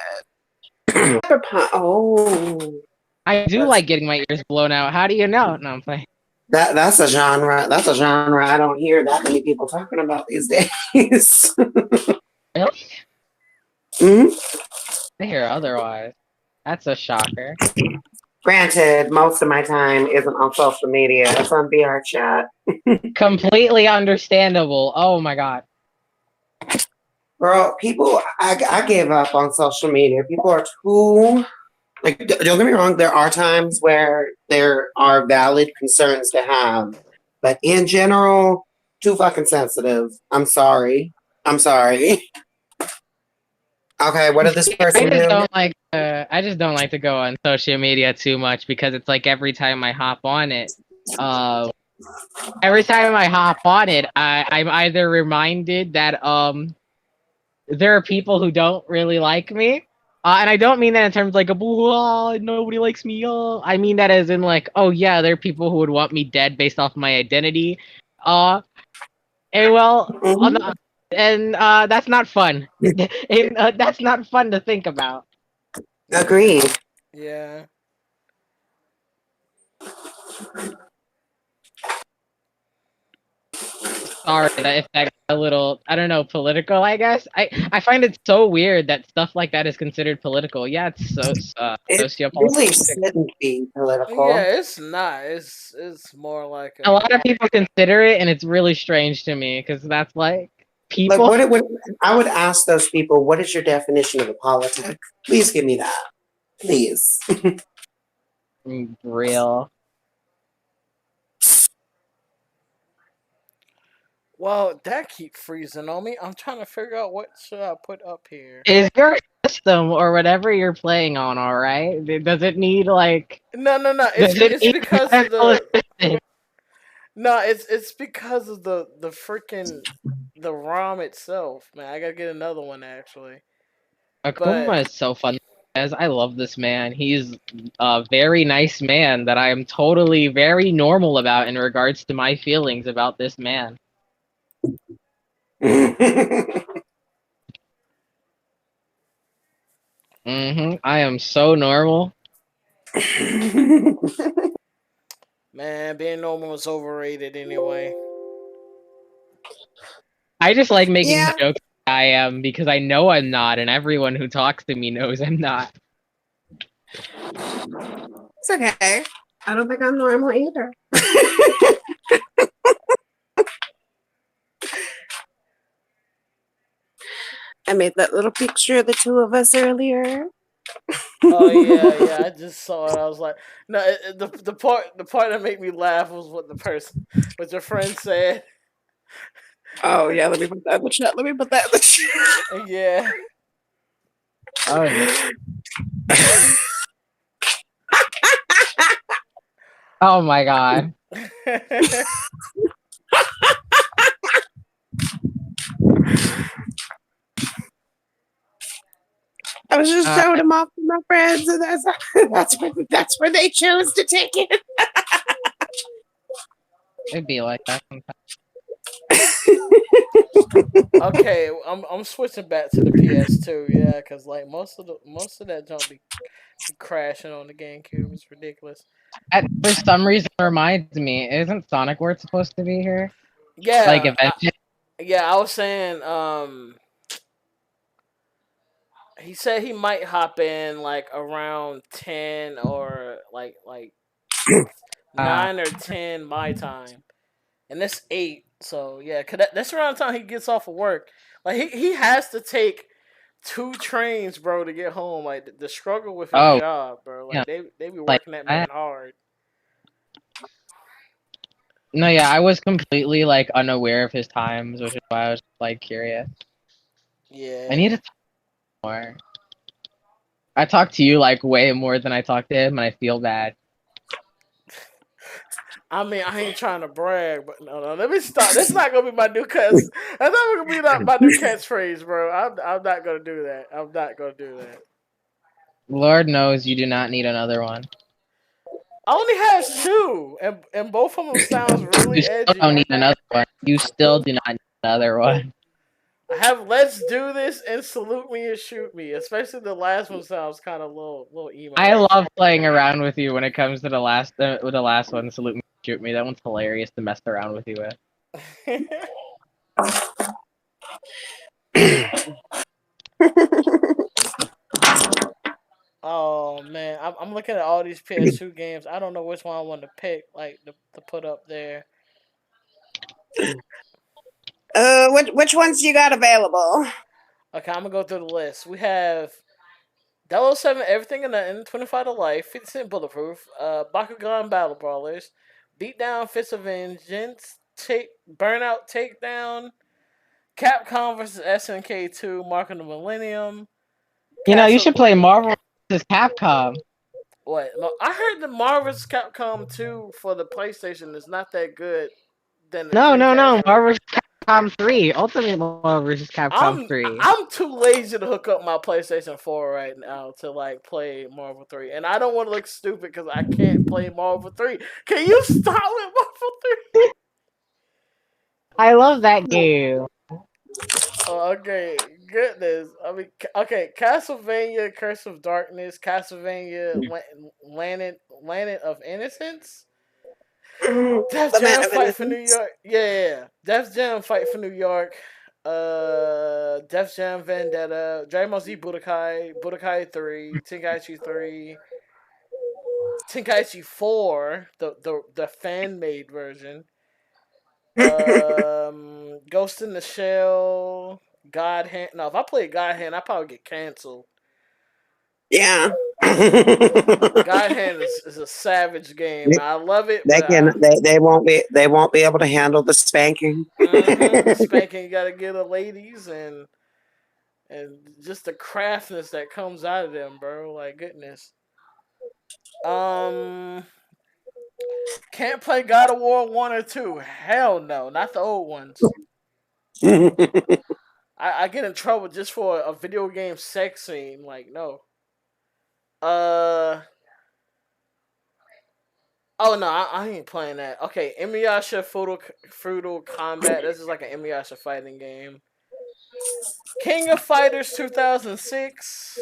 [SPEAKER 3] Oh,
[SPEAKER 2] I do like getting my ears blown out. How do you know? No, I'm playing.
[SPEAKER 3] that's a genre. That's a genre I don't hear that many people talking about these days.
[SPEAKER 2] Really?
[SPEAKER 3] hmm
[SPEAKER 2] I hear otherwise. That's a shocker.
[SPEAKER 3] Granted, most of my time isn't on social media. It's on VR chat.
[SPEAKER 2] Completely understandable. Oh my god.
[SPEAKER 3] Girl, people, I gave up on social media. People are too, like, don't get me wrong, there are times where there are valid concerns to have. But in general, too fucking sensitive. I'm sorry. Okay, what did this person do?
[SPEAKER 2] I just don't like to go on social media too much because it's like every time I hop on it, I'm either reminded that there are people who don't really like me. And I don't mean that in terms like, oh, nobody likes me. Oh. I mean that as in like, oh yeah, there are people who would want me dead based off my identity. And well, that's not fun. That's not fun to think about.
[SPEAKER 3] Agreed.
[SPEAKER 1] Yeah.
[SPEAKER 2] Sorry if that got a little, I don't know, political, I guess. I find it so weird that stuff like that is considered political. Yeah, it's so
[SPEAKER 3] It really shouldn't be political.
[SPEAKER 1] Yeah, it's not. It's more like
[SPEAKER 2] a lot of people consider it, and it's really strange to me because that's like people.
[SPEAKER 3] Like, I would ask those people, what is your definition of a politic? Please give me that. Please.
[SPEAKER 2] Real.
[SPEAKER 1] Well, that keep freezing on me. I'm trying to figure out what should I put up here.
[SPEAKER 2] Is your system or whatever you're playing on all right? Does it need like?
[SPEAKER 1] No. It's because of the. No, it's because of the freaking the ROM itself, man. I gotta get another one actually.
[SPEAKER 2] Akuma is so fun. As I love this man. He's a very nice man that I am totally very normal about in regards to my feelings about this man. I am so normal.
[SPEAKER 1] Man, being normal is overrated anyway.
[SPEAKER 2] I just like making jokes that I am because I know I'm not, and everyone who talks to me knows I'm not.
[SPEAKER 3] It's okay. I don't think I'm normal either. I made that little picture of the two of us earlier.
[SPEAKER 1] Oh yeah. I just saw it. I was like, no. The part that made me laugh was what your friend said.
[SPEAKER 3] Oh yeah, let me put that in the chat.
[SPEAKER 1] Yeah.
[SPEAKER 2] Oh yeah. Oh my god.
[SPEAKER 3] I was just showing him off to my friends, and that's where they chose to take it.
[SPEAKER 2] It'd be like that sometimes.
[SPEAKER 1] Okay, I'm switching back to the PS2, yeah, because like most of that junk be crashing on the GameCube. It's ridiculous.
[SPEAKER 2] For some reason, it reminds me, isn't Sonic Word supposed to be here? Like,
[SPEAKER 1] Yeah,
[SPEAKER 2] eventually?
[SPEAKER 1] yeah. I was saying, he said he might hop in like around 10 or like
[SPEAKER 2] Uh,
[SPEAKER 1] 9 or 10 my time, and it's 8. So yeah, cause that's around the time he gets off of work. Like he has to take 2 trains, bro, to get home. Like the struggle with his
[SPEAKER 2] oh,
[SPEAKER 1] job, bro.
[SPEAKER 2] yeah,
[SPEAKER 1] Like they be
[SPEAKER 2] like
[SPEAKER 1] working that
[SPEAKER 2] that.
[SPEAKER 1] man hard.
[SPEAKER 2] No, yeah, I was completely, like, unaware of his times, which is why I was, like, curious. I need
[SPEAKER 1] Yeah.
[SPEAKER 2] to talk more. I talk to you, like, way more than I talk to him, and I feel bad.
[SPEAKER 1] I mean, I ain't trying to brag, but no. Let me stop. This is not gonna be my new cuss. That's not gonna be my new catchphrase, bro. I'm not gonna do that. I'm not gonna do that.
[SPEAKER 2] Lord knows you do not need another one.
[SPEAKER 1] I only has 2, and both of them sounds
[SPEAKER 2] You
[SPEAKER 1] really
[SPEAKER 2] still don't
[SPEAKER 1] edgy.
[SPEAKER 2] need another one. You still do not need another one.
[SPEAKER 1] I have "Let's Do This" and "Salute Me and Shoot Me." Especially the last one sounds kind of little
[SPEAKER 2] I
[SPEAKER 1] emo.
[SPEAKER 2] love playing around with you when it comes to the last one, Salute Me, Shoot Me. That one's hilarious to mess around with you with.
[SPEAKER 1] Oh man, I'm looking at all these PS2 games. I don't know which one I want to pick, like to put up there.
[SPEAKER 3] Which ones you got available?
[SPEAKER 1] Okay, I'm gonna go through the list. We have 007, Everything and Nothing, 25 to Life, 50 Cent Bulletproof, Bakugan Battle Brawlers, Beatdown, Fist of Vengeance, Burnout Takedown, Capcom vs SNK 2, Mark of the Millennium,
[SPEAKER 2] You know, you
[SPEAKER 1] Castle.
[SPEAKER 2] should play Marvel vs. Capcom.
[SPEAKER 1] What? I heard the Marvel's Capcom 2 for the PlayStation is not that good than the
[SPEAKER 2] No, no,
[SPEAKER 1] Dreamcast
[SPEAKER 2] no.
[SPEAKER 1] version.
[SPEAKER 2] Marvel vs. Capcom 3. Ultimate Marvel vs. Capcom 3.
[SPEAKER 1] I'm too lazy to hook up my PlayStation 4 right now to like play Marvel 3, and I don't want to look stupid because I can't play Marvel 3. Can you stop with Marvel 3?
[SPEAKER 2] I love that game.
[SPEAKER 1] Oh, okay, goodness. I mean, okay, Castlevania: Curse of Darkness, Castlevania: Land of Innocence, Def
[SPEAKER 3] The Man
[SPEAKER 1] Jam
[SPEAKER 3] of
[SPEAKER 1] Fight for New
[SPEAKER 3] Innocence.
[SPEAKER 1] York. Yeah. Def Jam Fight for New York. Def Jam Vendetta, Dragon Ball Z Budokai, Budokai 3, Tenkaichi 3, Tenkaichi 4, the fan made version. Ghost in the Shell, God Hand. No, if I play God Hand, I probably get canceled.
[SPEAKER 3] Yeah.
[SPEAKER 1] God Hand is a savage game. I love it,
[SPEAKER 3] They
[SPEAKER 1] but
[SPEAKER 3] can they won't be able to handle the spanking.
[SPEAKER 1] the spanking you gotta get the ladies and just the craftness that comes out of them, bro. Like goodness. Um, can't play God of War 1 or 2. Hell no, not the old ones. I get in trouble just for a video game sex scene. Like no. Uh. Oh no, I ain't playing that. Okay, Inuyasha Feudal Combat. This is like an Inuyasha fighting game. King of Fighters 2006.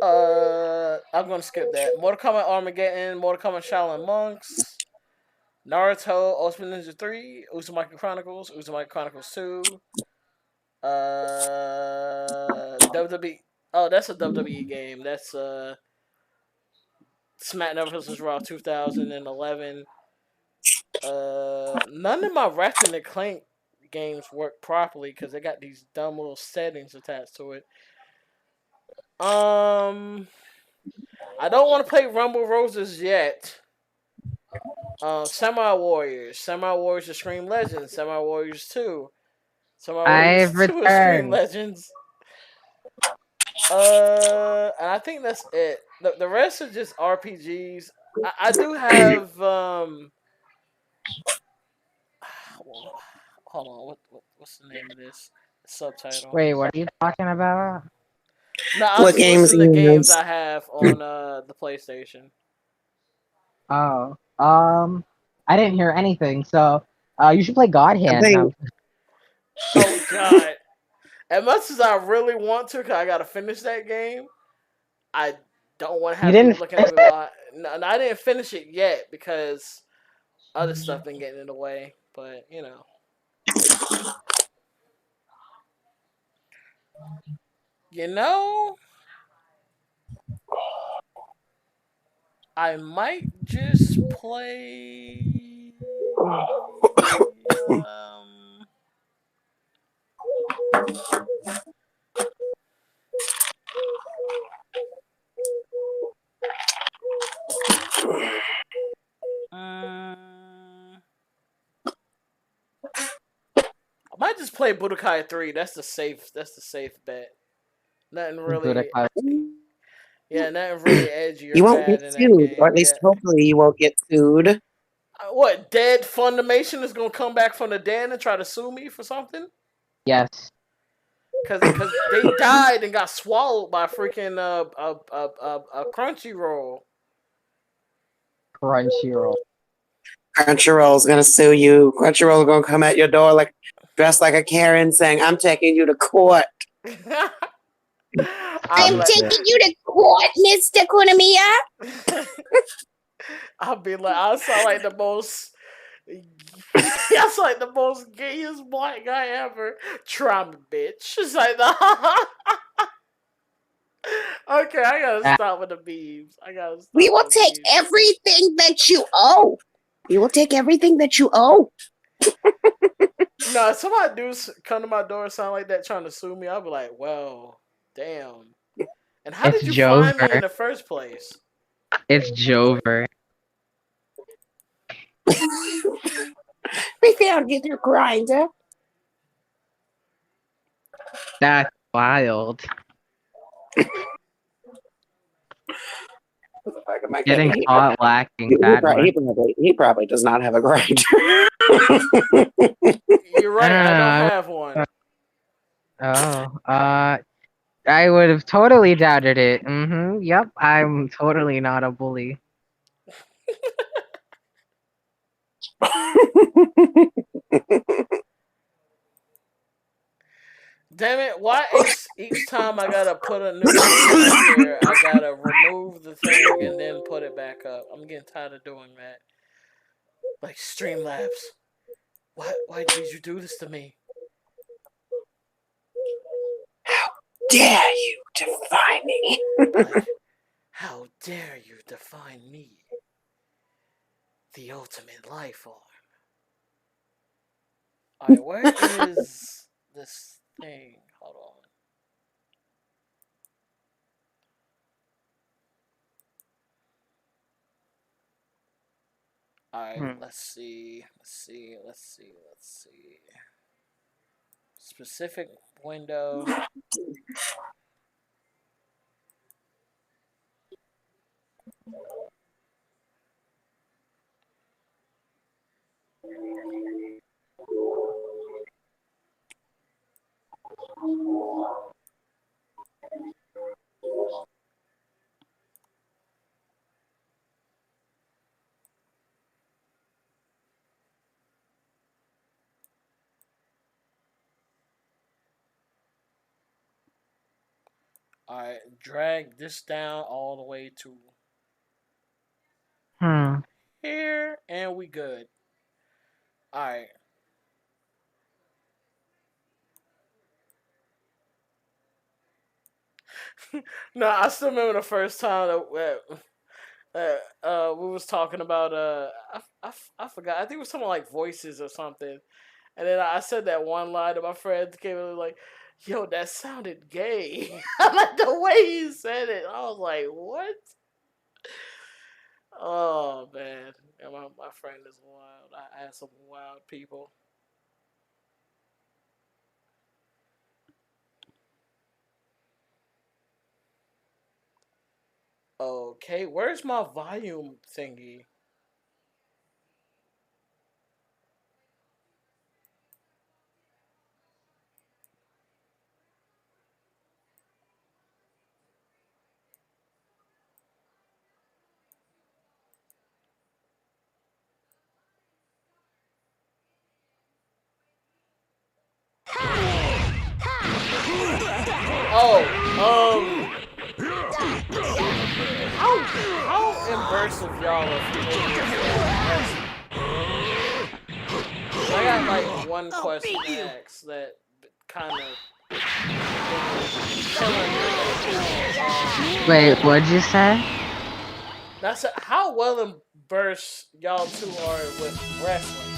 [SPEAKER 1] I'm gonna skip that. Mortal Kombat Armageddon, Mortal Kombat Shaolin Monks, Naruto Ultimate Ninja 3, Uzumaki Chronicles, Uzumaki Chronicles 2, WWE. Oh, that's a WWE game. That's SmackDown vs. Raw 2011. None of my Ratchet and Clank games work properly because they got these dumb little settings attached to it. I don't want to play Rumble Roses yet. Samurai Warriors Extreme Legends, Samurai Warriors 2, Samurai
[SPEAKER 2] I've
[SPEAKER 1] Warriors 2 Extreme
[SPEAKER 2] returned.
[SPEAKER 1] Legends. And I think that's it. The rest are just RPGs. I do have hold on, what's the name of this subtitle?
[SPEAKER 2] Wait, what are you talking about?
[SPEAKER 1] No, I was
[SPEAKER 3] What
[SPEAKER 1] just
[SPEAKER 3] games
[SPEAKER 1] listing the
[SPEAKER 3] he
[SPEAKER 1] games
[SPEAKER 3] has?
[SPEAKER 1] I have on the PlayStation.
[SPEAKER 2] Oh, I didn't hear anything. So, you should play God
[SPEAKER 3] I
[SPEAKER 2] Hand
[SPEAKER 3] think
[SPEAKER 2] now.
[SPEAKER 1] Oh God! As much as I really want to, cause I gotta finish that game. I don't want to
[SPEAKER 2] You
[SPEAKER 1] have people
[SPEAKER 2] didn't
[SPEAKER 1] looking
[SPEAKER 2] finish
[SPEAKER 1] at me
[SPEAKER 2] it?
[SPEAKER 1] while I didn't finish it yet because other stuff been getting in the way. But you know, I might just play. Um, um, I might just play Budokai 3. That's the safe. That's the safe bet. Nothing really.
[SPEAKER 2] Budokai.
[SPEAKER 1] Yeah, nothing really edgy or
[SPEAKER 3] You won't get
[SPEAKER 1] bad in that
[SPEAKER 3] sued, or
[SPEAKER 1] game.
[SPEAKER 3] at
[SPEAKER 1] Yeah.
[SPEAKER 3] least hopefully you won't get sued.
[SPEAKER 1] What, Dead Fundamation is gonna come back from the dead and try to sue me for something?
[SPEAKER 2] Yes.
[SPEAKER 1] Cause they died and got swallowed by freaking a Crunchyroll.
[SPEAKER 2] Crunchyroll.
[SPEAKER 3] Crunchyroll's gonna sue you. Crunchyroll gonna come at your door like dressed like a Karen, saying, "I'm taking you to court."
[SPEAKER 1] I'll be
[SPEAKER 4] I'm
[SPEAKER 1] like,
[SPEAKER 4] taking you to court, Mr. Kunamiya.
[SPEAKER 1] I'll be like, I sound like the most. I sound like the most gayest black guy ever. Try me, bitch. It's like the. Okay, I gotta
[SPEAKER 2] Ah,
[SPEAKER 1] stop with the beams. I gotta
[SPEAKER 4] We
[SPEAKER 1] stop
[SPEAKER 4] will
[SPEAKER 1] with the
[SPEAKER 4] take
[SPEAKER 1] beams.
[SPEAKER 4] everything that you owe. We will take everything that you owe.
[SPEAKER 1] No, if somebody do come to my door and sound like that trying to sue me, I'll be like, well, damn. And how
[SPEAKER 2] it's
[SPEAKER 1] did you find me in
[SPEAKER 2] Jover.
[SPEAKER 1] the first place?
[SPEAKER 2] It's Jover.
[SPEAKER 4] We found you through Grinder.
[SPEAKER 2] That's wild.
[SPEAKER 3] What the fuck am I
[SPEAKER 2] Getting
[SPEAKER 3] getting?
[SPEAKER 2] caught lacking that much.
[SPEAKER 3] He probably does not have a grinder.
[SPEAKER 1] You're
[SPEAKER 2] No,
[SPEAKER 1] right, I don't
[SPEAKER 2] no,
[SPEAKER 1] have one.
[SPEAKER 2] no. Oh, I would have totally doubted it. Yep, I'm totally not a bully.
[SPEAKER 1] Damn it, why each time I gotta put a new game up here, I gotta remove the thing and then put it back up. I'm getting tired of doing that. Like Streamlabs. Why did you do this to me?
[SPEAKER 3] Dare you defy me?
[SPEAKER 1] Like, how dare you define me? The ultimate life form. Alright, where is this thing? Hold on. Alright,
[SPEAKER 2] Hmm.
[SPEAKER 1] let's see. Specific window. Alright, drag this down all the way to
[SPEAKER 2] Hmm.
[SPEAKER 1] here, and we good. Alright. No, I still remember the first time we was talking about I forgot. I think it was something like voices or something. And then I said that one line to my friend came in like, "Yo, that sounded gay." Like the way he said it, I was like, "What?" Oh man, yeah, my friend is wild. I had some wild people. Okay, where's my volume thingy? Oh, how immersive y'all are familiar with I got like one question to ask that kind of
[SPEAKER 2] Wait, what'd you say?
[SPEAKER 1] That's how well immersed y'all two are with wrestling.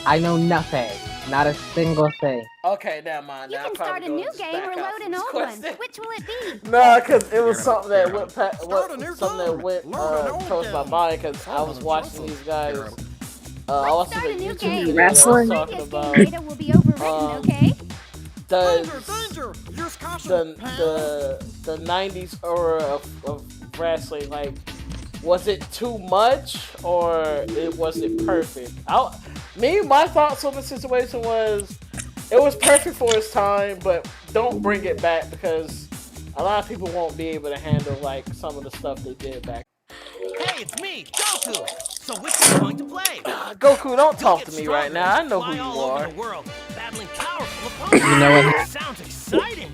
[SPEAKER 2] I know nothing. Not a single thing.
[SPEAKER 1] Okay, never mind.
[SPEAKER 7] You
[SPEAKER 1] Now
[SPEAKER 7] can start a new game or load an old one. Which will it be?
[SPEAKER 1] No, because it was something that went towards my mind because I was watching these guys. I was watching a YouTube video
[SPEAKER 4] Wrestling?
[SPEAKER 1] talking about
[SPEAKER 7] Data will be overwritten, okay?
[SPEAKER 1] the 90s era of wrestling. Like, was it too much or was it perfect? My thoughts on the situation was it was perfect for its time, but don't bring it back because a lot of people won't be able to handle like some of the stuff they did back.
[SPEAKER 5] Hey, it's me, Goku. So which are you going to play?
[SPEAKER 1] Goku, don't talk to me right now. I know who you are.
[SPEAKER 5] World, battling powerful opponents.
[SPEAKER 2] You know what?
[SPEAKER 5] Sounds exciting.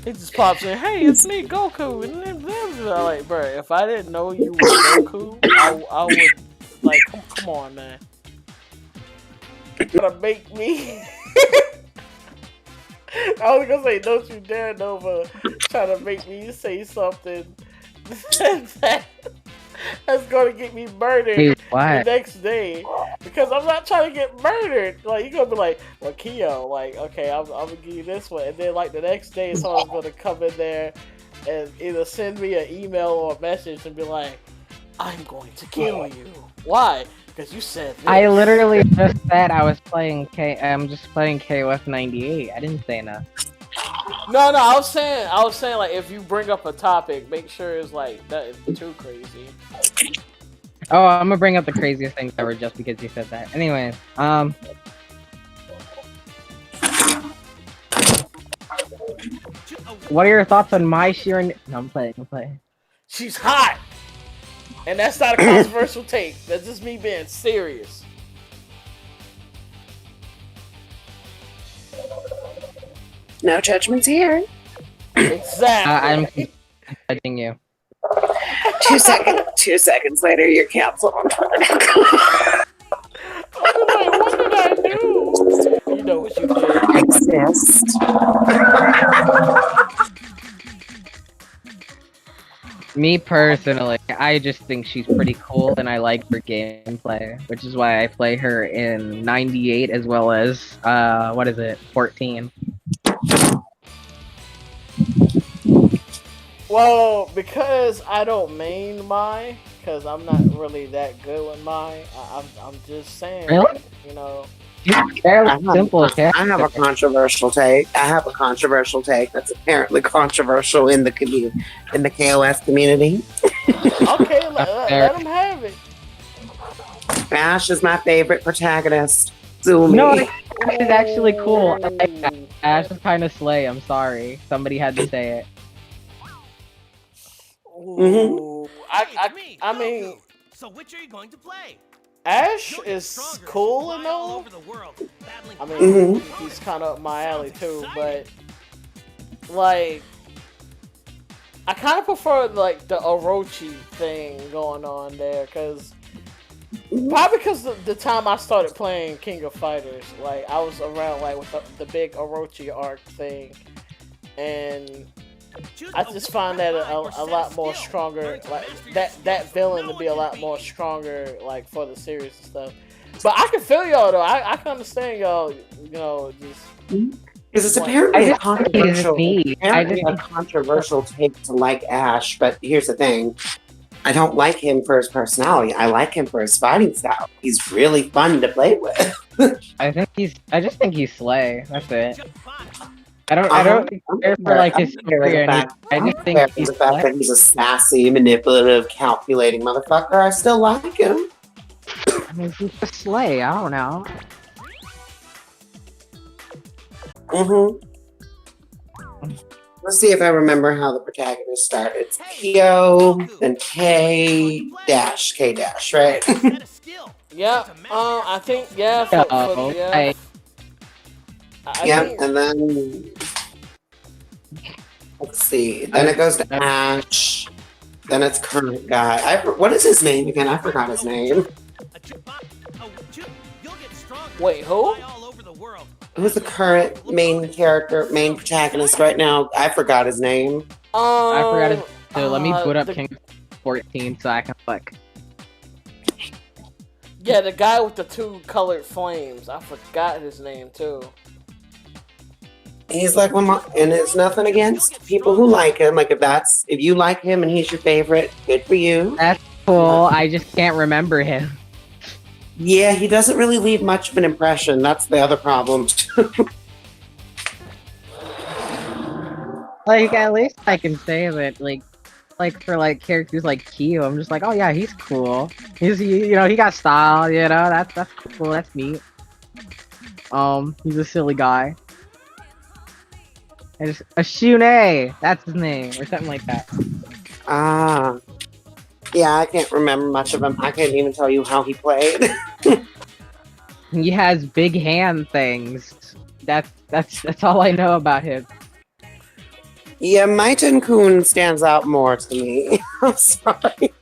[SPEAKER 1] He just pops in, hey, it's me, Goku. And then I'm like, bro, if I didn't know you were Goku, I would, like, come on, man. You're gonna make me. I was gonna say, don't you dare, Nova, try to make me say something that's gonna get me murdered the next day. Because I'm not trying to get murdered. Like, you're gonna be like, well, Kyo, like, okay, I'm gonna give you this one. And then, like, the next day, someone's gonna come in there and either send me an email or a message and be like, I'm going to kill you. Why? Because you said this.
[SPEAKER 2] I literally just said I was playing I'm just playing KOF 98. I didn't say that.
[SPEAKER 1] No, I was saying like if you bring up a topic, make sure it's like that is too crazy.
[SPEAKER 2] Oh, I'm gonna bring up the craziest things ever just because you said that. Anyways, what are your thoughts on my Sheeran? No, I'm playing.
[SPEAKER 1] She's hot, and that's not a controversial take. That's just me being serious.
[SPEAKER 4] No judgments here.
[SPEAKER 1] Exactly.
[SPEAKER 2] I'm judging you.
[SPEAKER 4] 2 seconds. 2 seconds later, you're canceled on Twitter.
[SPEAKER 1] What did I do? You know what you did.
[SPEAKER 4] Exist.
[SPEAKER 2] Me personally, I just think she's pretty cool and I like her gameplay, which is why I play her in 98 as well as, 14.
[SPEAKER 1] Well, because I don't main Mai, because I'm not really that good with Mai, I'm just saying,
[SPEAKER 2] Really?
[SPEAKER 1] you know.
[SPEAKER 2] Fairly simple, okay?
[SPEAKER 3] I have a controversial take. That's apparently controversial in the in the KOS community.
[SPEAKER 1] Okay, let him have it.
[SPEAKER 3] Ash is my favorite protagonist. Sue me.
[SPEAKER 2] No, Ash is actually cool. I like that. Ash is kind of slay. I'm sorry. Somebody had to say it.
[SPEAKER 1] Ooh, I mean,
[SPEAKER 5] so which are you going to play?
[SPEAKER 1] Ash is cool and all. I mean, he's kind of up my alley too, but like, I kind of prefer like the Orochi thing going on there, probably because the time I started playing King of Fighters, like I was around like with the big Orochi arc thing, and I just find that a lot more stronger, like that villain to be a lot more stronger, like for the series and stuff. But I can feel y'all though. I can understand y'all. You know, just
[SPEAKER 3] because it's apparently a controversial take to like Ash. But here's the thing: I don't like him for his personality. I like him for his fighting style. He's really fun to play with.
[SPEAKER 2] I just think he's slay. That's it. I don't care for like his story or anything. I just think he's
[SPEAKER 3] the fact that he's a sassy, manipulative, calculating motherfucker. I still like him.
[SPEAKER 2] I mean, he's just slay. I don't know.
[SPEAKER 3] Let's see if I remember how the protagonist started. It's Kyo, then K dash, right?
[SPEAKER 1] Yeah. I think yeah.
[SPEAKER 3] And then Let's see. Then it goes to Ash. Then it's current guy. What is his name again? I forgot his name.
[SPEAKER 1] Wait, who?
[SPEAKER 3] Who's the current main character, main protagonist right now? I forgot his name.
[SPEAKER 2] I forgot it. So let me boot up King 14 so I can look.
[SPEAKER 1] Yeah, the guy with the 2 colored flames. I forgot his name too.
[SPEAKER 3] He's like, and it's nothing against people who like him. Like if you like him and he's your favorite, good for you.
[SPEAKER 2] That's cool. I just can't remember him.
[SPEAKER 3] Yeah, he doesn't really leave much of an impression. That's the other problem.
[SPEAKER 2] Like, at least I can say that, like for like characters like Kyo, I'm just like, oh yeah, he's cool. He got style. That's cool. That's neat. He's a silly guy. And just Ashune, that's his name, or something like that.
[SPEAKER 3] Ah. Yeah, I can't remember much of him. I can't even tell you how he played.
[SPEAKER 2] He has big hand things. That's all I know about him.
[SPEAKER 3] Yeah, Maiten-kun stands out more to me. I'm sorry.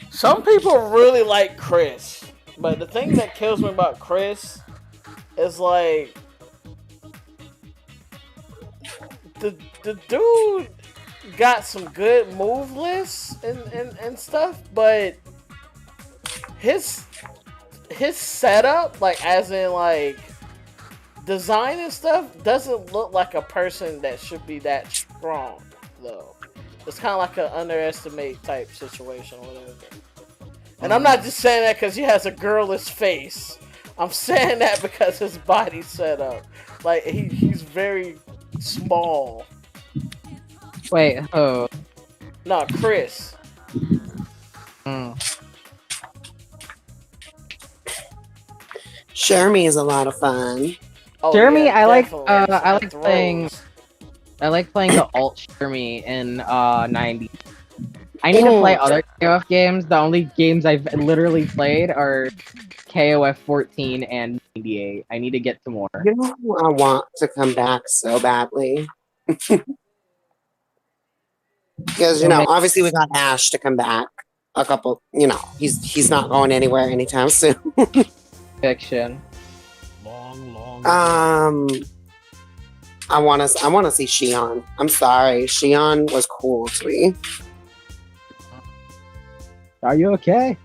[SPEAKER 1] Some people really like Chris, but the thing that kills me about Chris is like the dude got some good move lists and stuff, but his setup, like as in like design and stuff, doesn't look like a person that should be that strong though. It's kind of like an underestimate type situation or whatever. And I'm not just saying that because he has a girlish face. I'm saying that because his body's set up. Like he's very small.
[SPEAKER 2] Wait, oh.
[SPEAKER 1] No, Chris.
[SPEAKER 3] Jeremy is a lot of fun.
[SPEAKER 1] Oh,
[SPEAKER 2] Jeremy,
[SPEAKER 1] yeah,
[SPEAKER 2] I like
[SPEAKER 1] definitely.
[SPEAKER 2] playing the alt Jeremy in 90. I need to play other KOF games. The only games I've literally played are KOF 14 and 98. I need to get some more.
[SPEAKER 3] You know who I want to come back so badly? Because, obviously we got Ash to come back. A couple, he's not going anywhere anytime soon.
[SPEAKER 2] Fiction.
[SPEAKER 3] I want to see Shion. I'm sorry. Shion was cool to me.
[SPEAKER 2] Are you okay?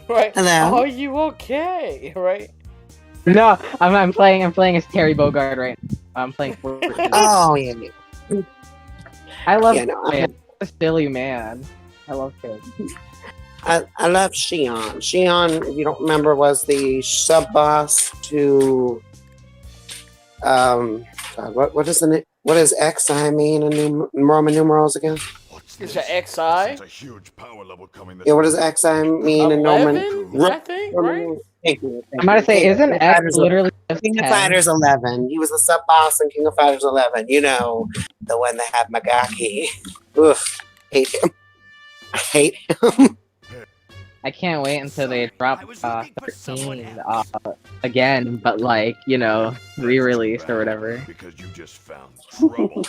[SPEAKER 1] Right.
[SPEAKER 3] Hello?
[SPEAKER 1] Are you okay? Right.
[SPEAKER 2] No, I'm playing as Terry Bogard right now. I'm playing for
[SPEAKER 3] Oh, yeah.
[SPEAKER 2] I love
[SPEAKER 3] Yeah, no,
[SPEAKER 2] him. A silly man. I love him.
[SPEAKER 3] I love Shion. Shion, if you don't remember, was the sub boss to God, what does XI mean in Roman numerals again?
[SPEAKER 1] Is it XI?
[SPEAKER 3] Yeah, what does XI mean in Roman?
[SPEAKER 1] I think, right?
[SPEAKER 2] I'm about to say, isn't X literally just
[SPEAKER 3] King of
[SPEAKER 2] 10?
[SPEAKER 3] Fighters 11? He was the sub boss in King of Fighters 11. The one that had Magaki. Ugh, hate him. I hate him.
[SPEAKER 2] I can't wait until they drop 13 again, but re-released or whatever.
[SPEAKER 5] Because you just found trouble.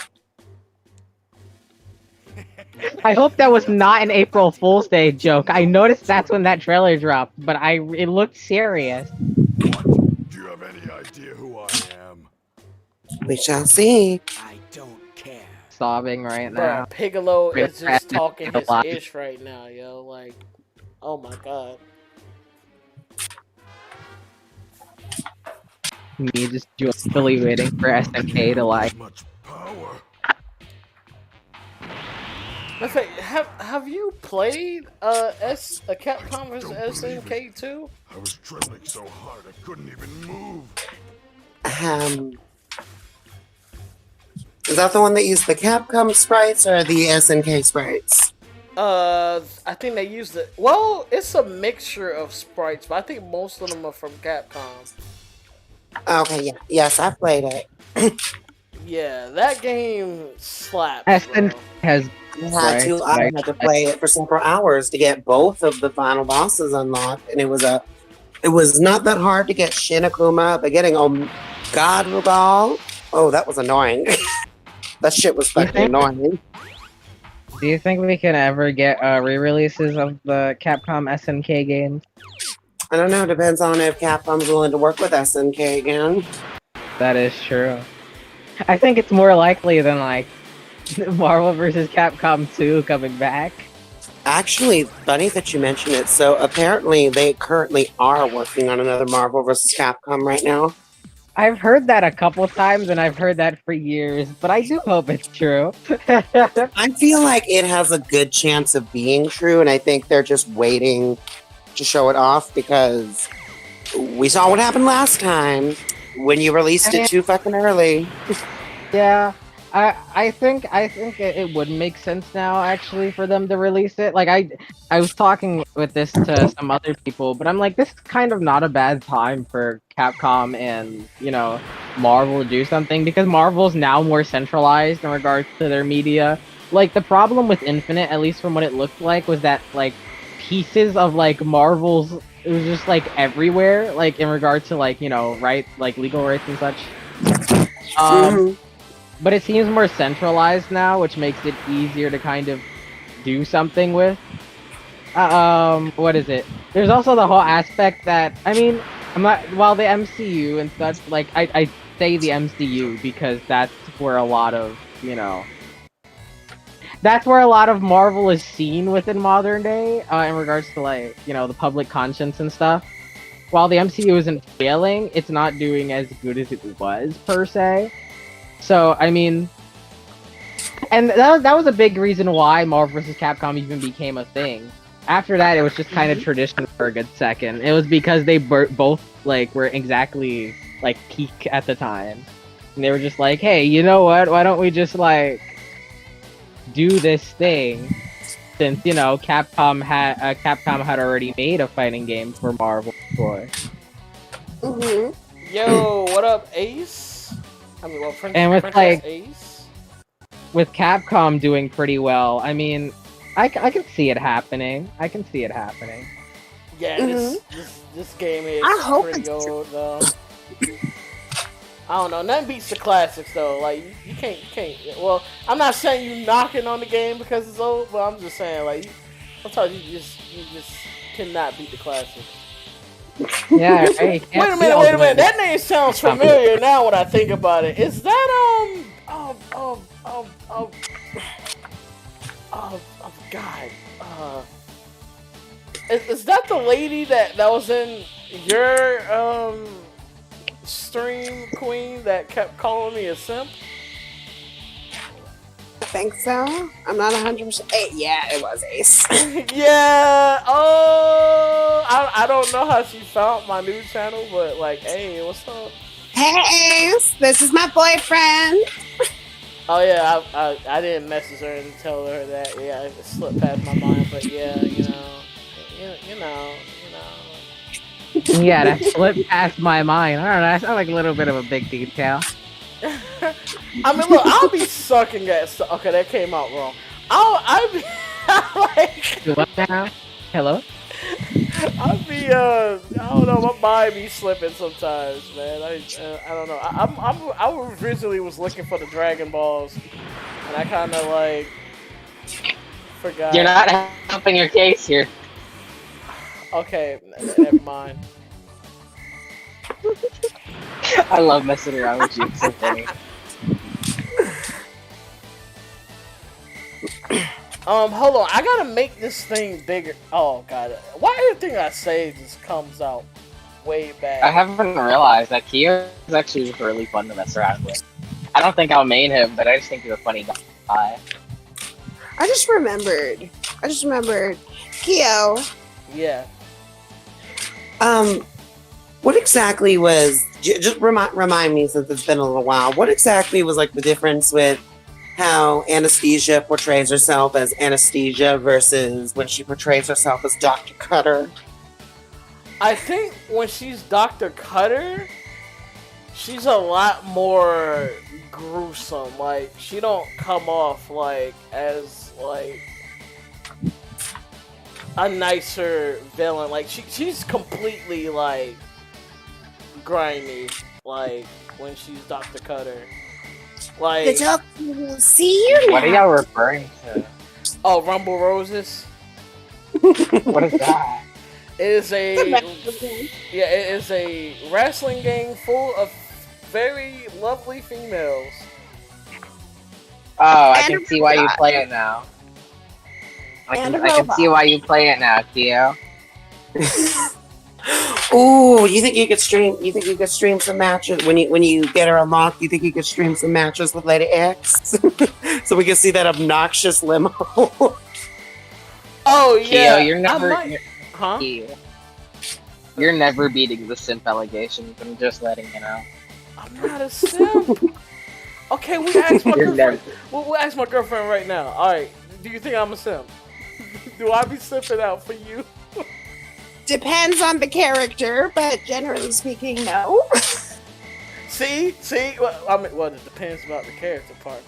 [SPEAKER 2] I hope that was not an April Fool's Day joke. I noticed that's when that trailer dropped, but it looked serious.
[SPEAKER 5] What? Do you have any idea who I am?
[SPEAKER 3] We shall see.
[SPEAKER 5] I don't care.
[SPEAKER 2] Sobbing right now.
[SPEAKER 1] Bruh, Piccolo is just
[SPEAKER 2] Bruh,
[SPEAKER 1] talking his
[SPEAKER 2] alive.
[SPEAKER 1] ish right now, yo. Like, oh my god.
[SPEAKER 2] Me just joyfully waiting for SNK to
[SPEAKER 5] Much power.
[SPEAKER 1] In fact, have you played Capcom vs SNK 2?
[SPEAKER 5] I was trembling so hard I couldn't even move.
[SPEAKER 3] Is that the one that used the Capcom sprites or the SNK sprites?
[SPEAKER 1] I think they used it. Well, it's a mixture of sprites, but I think most of them are from Capcom.
[SPEAKER 3] Okay, yeah. Yes, I played it.
[SPEAKER 1] Yeah, that game slaps.
[SPEAKER 2] SNK has
[SPEAKER 3] I had to play it for several hours to get both of the final bosses unlocked, and it was not that hard to get Shin Akuma, but getting God Rugal, oh, that was annoying. That shit was fucking annoying.
[SPEAKER 2] Do you think we can ever get re-releases of the Capcom SNK games?
[SPEAKER 3] I don't know. Depends on if Capcom's willing to work with SNK again.
[SPEAKER 2] That is true. I think it's more likely than like Marvel vs. Capcom 2 coming back.
[SPEAKER 3] Actually, funny that you mention it. So apparently, they currently are working on another Marvel vs. Capcom right now.
[SPEAKER 2] I've heard that a couple times, and I've heard that for years, but I do hope it's true.
[SPEAKER 3] I feel like it has a good chance of being true, and I think they're just waiting to show it off because we saw what happened last time when you released it too fucking early.
[SPEAKER 2] Yeah, I think it would make sense now actually for them to release it. Like I was talking with this to some other people, but I'm like, this is kind of not a bad time for Capcom and Marvel to do something because Marvel's now more centralized in regards to their media. Like the problem with Infinite, at least from what it looked like, was that like pieces of like Marvel's, it was just like everywhere, like in regards to like right, like legal rights and such. But it seems more centralized now, which makes it easier to kind of do something with. What is it? There's also the whole aspect that, I mean, I'm not, while the MCU and such, like, I say the MCU because that's where a lot of, that's where a lot of Marvel is seen within modern day, in regards to, like, the public conscience and stuff. While the MCU isn't failing, it's not doing as good as it was, per se. So, I mean, and that was a big reason why Marvel vs. Capcom even became a thing. After that, it was just kind of tradition for a good second. It was because they both, like, were exactly, like, peak at the time. And they were just like, hey, you know what? Why don't we just, like, do this thing? Since, Capcom had already made a fighting game for Marvel before.
[SPEAKER 1] Yo, what up, Ace? I mean, well,
[SPEAKER 2] And with
[SPEAKER 1] Princess Ace?
[SPEAKER 2] With Capcom doing pretty well, I mean, I can see it happening. I can see it happening.
[SPEAKER 1] Yeah, this game is pretty old, though. I don't know. Nothing beats the classics, though. Like, you can't. Well, I'm not saying you knocking on the game because it's old, but I'm just saying, like, sometimes you just cannot beat the classics.
[SPEAKER 2] Yeah.
[SPEAKER 1] Wait a minute. That name sounds familiar now when I think about it. Is that God. Is that the lady that was in your stream, Queen, that kept calling me a simp?
[SPEAKER 4] I think so. I'm not 100%. Yeah, it was Ace.
[SPEAKER 1] Yeah. Oh, I don't know how she found my new channel, but like, hey, what's up?
[SPEAKER 4] Hey, Ace, this is my boyfriend.
[SPEAKER 1] Oh yeah, I didn't message her and tell her that. Yeah, it slipped past my mind, but yeah, you know.
[SPEAKER 2] Yeah, that slipped past my mind. I don't know. That sounds like a little bit of a big detail.
[SPEAKER 1] I mean, look, I'll be sucking at stuff. Okay, that came out wrong. I'll be like.
[SPEAKER 2] What now? Hello?
[SPEAKER 1] I'll be I don't know, my mind be slipping sometimes, man. I don't know. I originally was looking for the Dragon Balls, and I kind of like forgot.
[SPEAKER 2] You're not helping your case here.
[SPEAKER 1] Okay, never mind.
[SPEAKER 2] I love messing around with you. It's so funny.
[SPEAKER 1] Hold on. I gotta make this thing bigger. Oh god, why everything I say just comes out way bad?
[SPEAKER 2] I haven't realized that Kyo is actually really fun to mess around with. I don't think I'll main him, but I just think he's a funny guy.
[SPEAKER 4] I just remembered. Kyo.
[SPEAKER 1] Yeah.
[SPEAKER 3] What exactly was? Just remind me, since it's been a little while. What exactly was like the difference with how Anesthesia portrays herself as Anesthesia versus when she portrays herself as Dr. Cutter?
[SPEAKER 1] I think when she's Dr. Cutter, she's a lot more gruesome. Like, she don't come off like as like a nicer villain. Like, she's completely like grimy. Like when she's Dr. Cutter.
[SPEAKER 4] The
[SPEAKER 1] Like,
[SPEAKER 4] doctor will see you
[SPEAKER 2] What are
[SPEAKER 4] now.
[SPEAKER 2] y'all referring to?
[SPEAKER 1] oh, Rumble Roses.
[SPEAKER 2] What is that?
[SPEAKER 1] It is
[SPEAKER 4] The
[SPEAKER 1] a
[SPEAKER 4] medical.
[SPEAKER 1] yeah, it is a wrestling game full of very lovely females.
[SPEAKER 2] Oh, I
[SPEAKER 4] And a
[SPEAKER 2] can see why you
[SPEAKER 4] robot.
[SPEAKER 2] play it now.
[SPEAKER 4] And a
[SPEAKER 2] I can see
[SPEAKER 4] robot.
[SPEAKER 2] why you play it now, Keo.
[SPEAKER 3] Ooh, you think you could stream? You think you could stream some matches when you get her unlocked? You think you could stream some matches with Lady X, so we can see that obnoxious limo?
[SPEAKER 1] Oh
[SPEAKER 2] Keo,
[SPEAKER 1] yeah, I might. Huh?
[SPEAKER 2] Keo, you're never beating the simp allegations. I'm just letting you know.
[SPEAKER 1] I'm not a simp. Okay, we asked my
[SPEAKER 2] You're
[SPEAKER 1] girlfriend.
[SPEAKER 2] never.
[SPEAKER 1] We'll ask my girlfriend right now. All right, do you think I'm a simp? Do I be simping out for you?
[SPEAKER 4] Depends on the character, but generally speaking, no.
[SPEAKER 1] See. Well, I mean, well, it depends about the character part.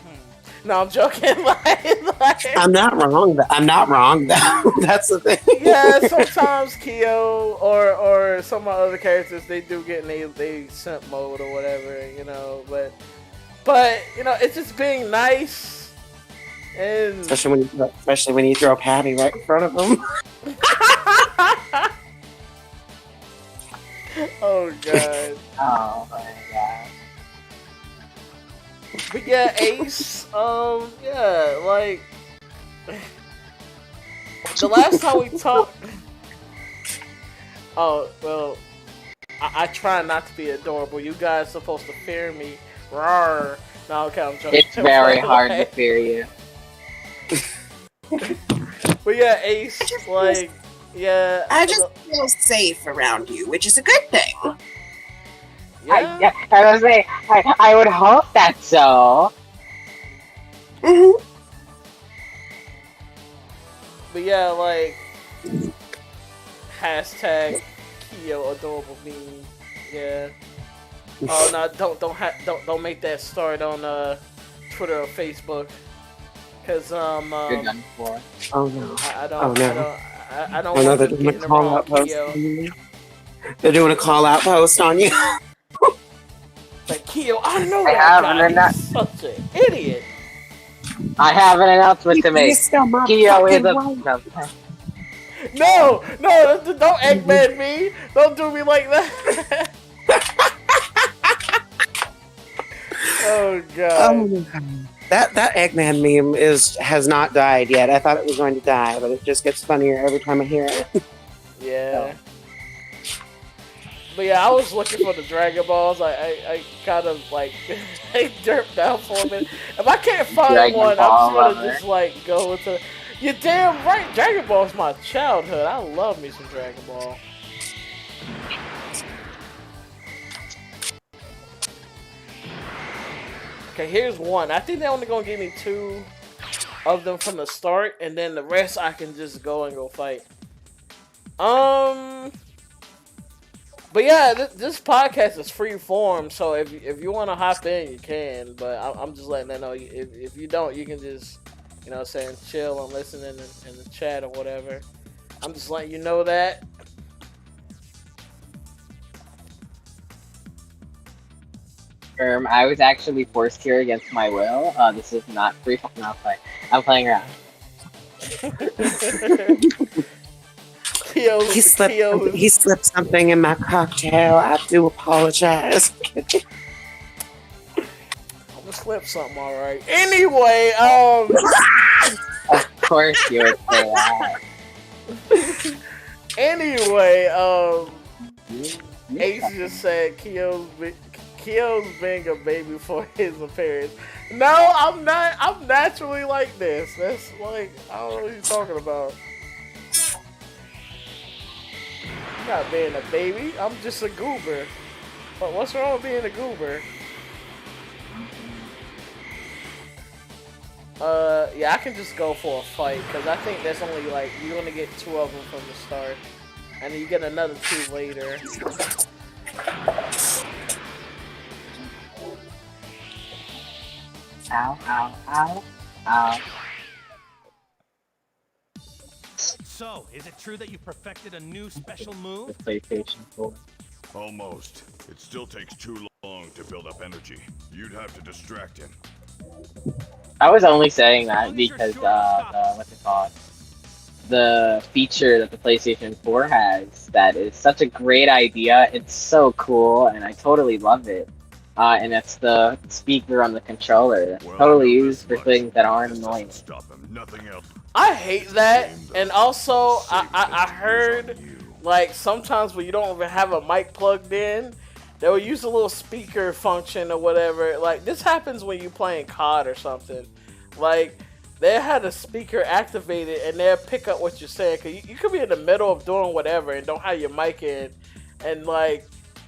[SPEAKER 1] No, I'm joking. like,
[SPEAKER 3] I'm not wrong. I'm not wrong. Though. That's the thing.
[SPEAKER 1] yeah, sometimes Kyo or some of my other characters they do get in they simp mode or whatever, but it's just being nice and
[SPEAKER 3] Especially when you throw Patty right in front of them.
[SPEAKER 1] oh god.
[SPEAKER 2] Oh my god.
[SPEAKER 1] But yeah, Ace, yeah, like the last time we talked. Oh well, I try not to be adorable. You guys supposed to fear me. Rawr. No, okay, I'm joking.
[SPEAKER 2] It's very hard to fear you.
[SPEAKER 1] But yeah, Ace, like, yeah.
[SPEAKER 4] I just feel safe around you, which is a good thing.
[SPEAKER 1] Yeah.
[SPEAKER 2] I was saying, I would hope that's so.
[SPEAKER 4] Mm-hmm.
[SPEAKER 1] But yeah, like, hashtag Kyo adorable meme. Yeah. Oh no! Don't make that start on Twitter or Facebook, cause
[SPEAKER 2] You're done for.
[SPEAKER 3] Oh no!
[SPEAKER 1] I don't
[SPEAKER 3] Oh no!
[SPEAKER 1] I don't
[SPEAKER 3] Oh no!
[SPEAKER 1] want
[SPEAKER 3] They're
[SPEAKER 1] them
[SPEAKER 3] doing a
[SPEAKER 1] getting it
[SPEAKER 3] call
[SPEAKER 1] wrong,
[SPEAKER 3] out post
[SPEAKER 1] Kyo.
[SPEAKER 3] on you. They're doing a call out post on you.
[SPEAKER 1] Like Kyo, I know
[SPEAKER 2] I
[SPEAKER 1] that
[SPEAKER 2] have
[SPEAKER 1] guy.
[SPEAKER 2] an
[SPEAKER 1] He's such an idiot.
[SPEAKER 2] I have an announcement to make. Kyo is a.
[SPEAKER 1] No, don't Eggman me. Don't do me like that. Oh god.
[SPEAKER 3] That Eggman meme has not died yet. I thought it was going to die, but it just gets funnier every time I hear it.
[SPEAKER 1] Yeah. But yeah, I was looking for the Dragon Balls. I kind of like I derped down for a minute. If I can't find
[SPEAKER 2] Dragon
[SPEAKER 1] one,
[SPEAKER 2] Ball
[SPEAKER 1] I'm just gonna
[SPEAKER 2] lover.
[SPEAKER 1] just like go into. You're damn right. Dragon Ball's my childhood. I love me some Dragon Ball. Okay, here's one. I think they're only gonna give me 2 of them from the start, and then the rest I can just go fight. But yeah, this podcast is free form, so if you want to hop in, you can. But I'm just letting that know. If you don't, you can just saying chill and listen in the chat or whatever. I'm just letting you know that.
[SPEAKER 2] I was actually forced here against my will. This is not free. Not play. I'm playing around.
[SPEAKER 3] He slipped something in my cocktail. I do apologize.
[SPEAKER 1] I'm gonna slip something, all right. Anyway,
[SPEAKER 2] Of course you would say that.
[SPEAKER 1] Anyway, Ace just said Kyo's being a baby for his appearance. No, I'm not. I'm naturally like this. That's like, I don't know what you're talking about. I'm not being a baby. I'm just a goober. But what's wrong with being a goober? Yeah, I can just go for a fight because I think there's only like you only get 2 of them from the start, and then you get another 2 later.
[SPEAKER 2] Ow, ow, ow, ow.
[SPEAKER 5] So, is it true that you perfected a new special move?
[SPEAKER 2] The PlayStation 4.
[SPEAKER 8] Almost. It still takes too long to build up energy. You'd have to distract him.
[SPEAKER 2] I was only saying that because what's it called? The feature that the PlayStation 4 has that is such a great idea. It's so cool, and I totally love it. And it's the speaker on the controller. That's totally used for things that aren't annoying.
[SPEAKER 1] I hate that, and also I heard like sometimes when you don't even have a mic plugged in, they'll use a little speaker function or whatever. Like this happens when you playing COD or something. Like they had a speaker activated and they'll pick up what you're saying. Cause you could be in the middle of doing whatever and don't have your mic in, and like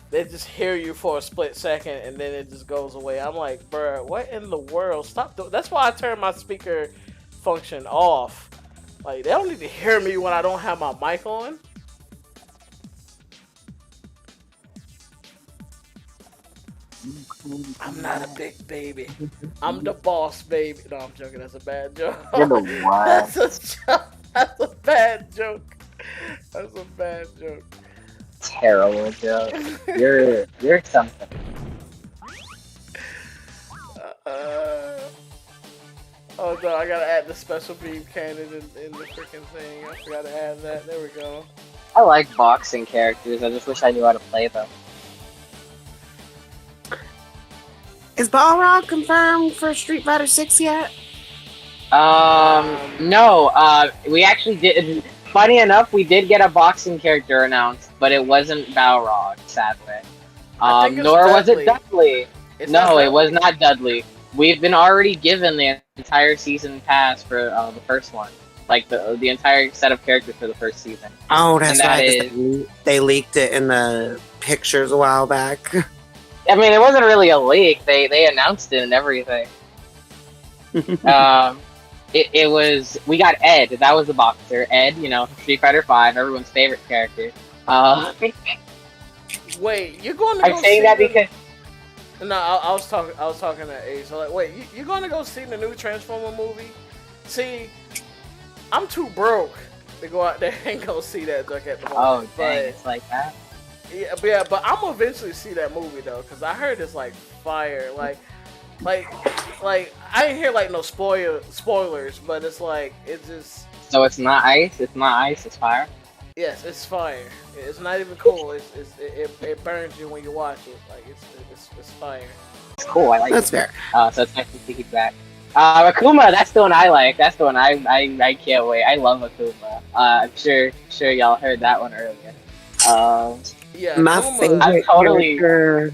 [SPEAKER 1] they just hear you for a split second and then it just goes away. I'm like, bruh, what in the world? Stop doing. That's why I turn my speaker function off. Like they don't need to hear me when I don't have my mic on. I'm not a big baby. I'm the boss baby. No, I'm joking. That's a bad joke.
[SPEAKER 2] You're the what?
[SPEAKER 1] That's a joke. That's a bad joke. That's a bad joke.
[SPEAKER 2] Terrible joke. You're something.
[SPEAKER 1] Oh no, I gotta add the special beam cannon in the freaking thing. I forgot to add that. There we go.
[SPEAKER 2] I like boxing characters. I just wish I knew how to play them.
[SPEAKER 4] Is Balrog confirmed for Street Fighter 6 yet?
[SPEAKER 2] No. We actually did. Funny enough, we did get a boxing character announced, but it wasn't Balrog, sadly. Nor was it Dudley. No, it was not Dudley. We've been already given the entire season pass for the first one, like the entire set of characters for the first season.
[SPEAKER 3] Oh, that's right. They leaked it in the pictures a while back.
[SPEAKER 2] I mean, it wasn't really a leak. They announced it and everything. It was, we got Ed. That was the boxer. Ed, Street Fighter 5, everyone's favorite character.
[SPEAKER 1] Wait, you're going to
[SPEAKER 2] I'm saying that because
[SPEAKER 1] no, I was talking to Ace. So like, wait, you're going to go see the new Transformer movie? See, I'm too broke to go out there and go see that at the moment.
[SPEAKER 2] Oh, dang, it's like that.
[SPEAKER 1] Yeah, but I'm gonna eventually see that movie though, cause I heard it's like fire. Like I didn't hear like no spoilers, but it's like it's just.
[SPEAKER 2] So it's not ice. It's not ice. It's fire.
[SPEAKER 1] Yes, it's fire. It's not even cool. It burns you when you watch it. Like it's fire.
[SPEAKER 2] It's cool. I like.
[SPEAKER 3] That's fair.
[SPEAKER 2] So it's nice to take it back. Akuma, that's the one I like. That's the one I can't wait. I love Akuma. I'm sure y'all heard that one earlier.
[SPEAKER 1] Yeah,
[SPEAKER 3] my favorite character.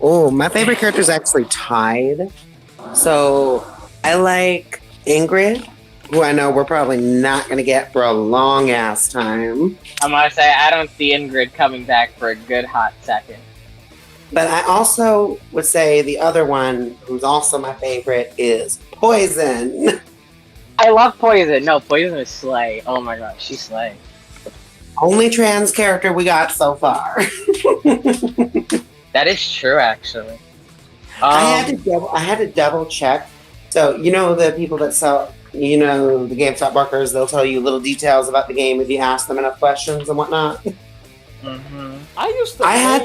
[SPEAKER 3] Oh, my favorite character is actually tied. So I like Ingrid, who I know we're probably not gonna get for a long ass time.
[SPEAKER 2] I'm gonna say I don't see Ingrid coming back for a good hot second.
[SPEAKER 3] But I also would say the other one, who's also my favorite, is Poison.
[SPEAKER 2] I love Poison. No, Poison is slay. Oh my gosh, she's slay.
[SPEAKER 3] Only trans character we got so far.
[SPEAKER 2] That is true, actually.
[SPEAKER 3] I had to double check. So the people that sell, the GameStop workers, they'll tell you little details about the game if you ask them enough questions and whatnot.
[SPEAKER 2] Mm-hmm.
[SPEAKER 3] I had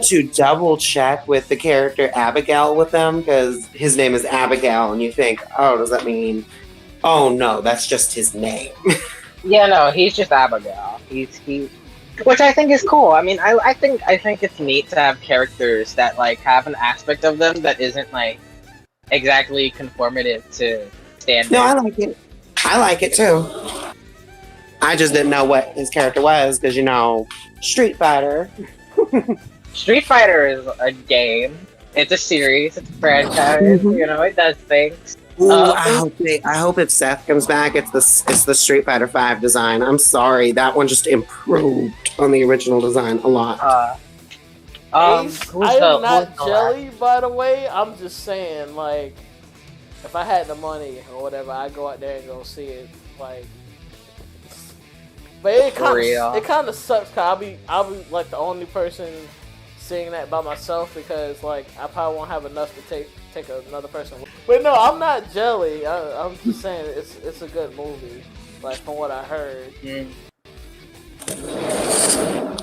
[SPEAKER 3] to double check with the character Abigail with them because his name is Abigail, and you think, oh, does that mean? Oh no, that's just his name.
[SPEAKER 2] Yeah, no, he's just Abigail. He's which I think is cool. I mean, I think it's neat to have characters that like have an aspect of them that isn't like exactly conformative to standard.
[SPEAKER 3] No, I like it. I like it too. I just didn't know what his character was because Street Fighter.
[SPEAKER 2] Street Fighter is a game. It's a series. It's a franchise.
[SPEAKER 3] Mm-hmm.
[SPEAKER 2] It does things.
[SPEAKER 3] Ooh, I hope if Seth comes back, it's the Street Fighter 5 design. I'm sorry, that one just improved on the original design a lot.
[SPEAKER 1] Ace, I am not jelly, by the way. I'm just saying, like, if I had the money or whatever, I'd go out there and go see it. Like, but it kind of sucks. Cause I'll be like the only person seeing that by myself because like I probably won't have enough to take another person. But no, I'm not jelly. I'm just saying it's a good movie. Like from what I heard.
[SPEAKER 2] Mm.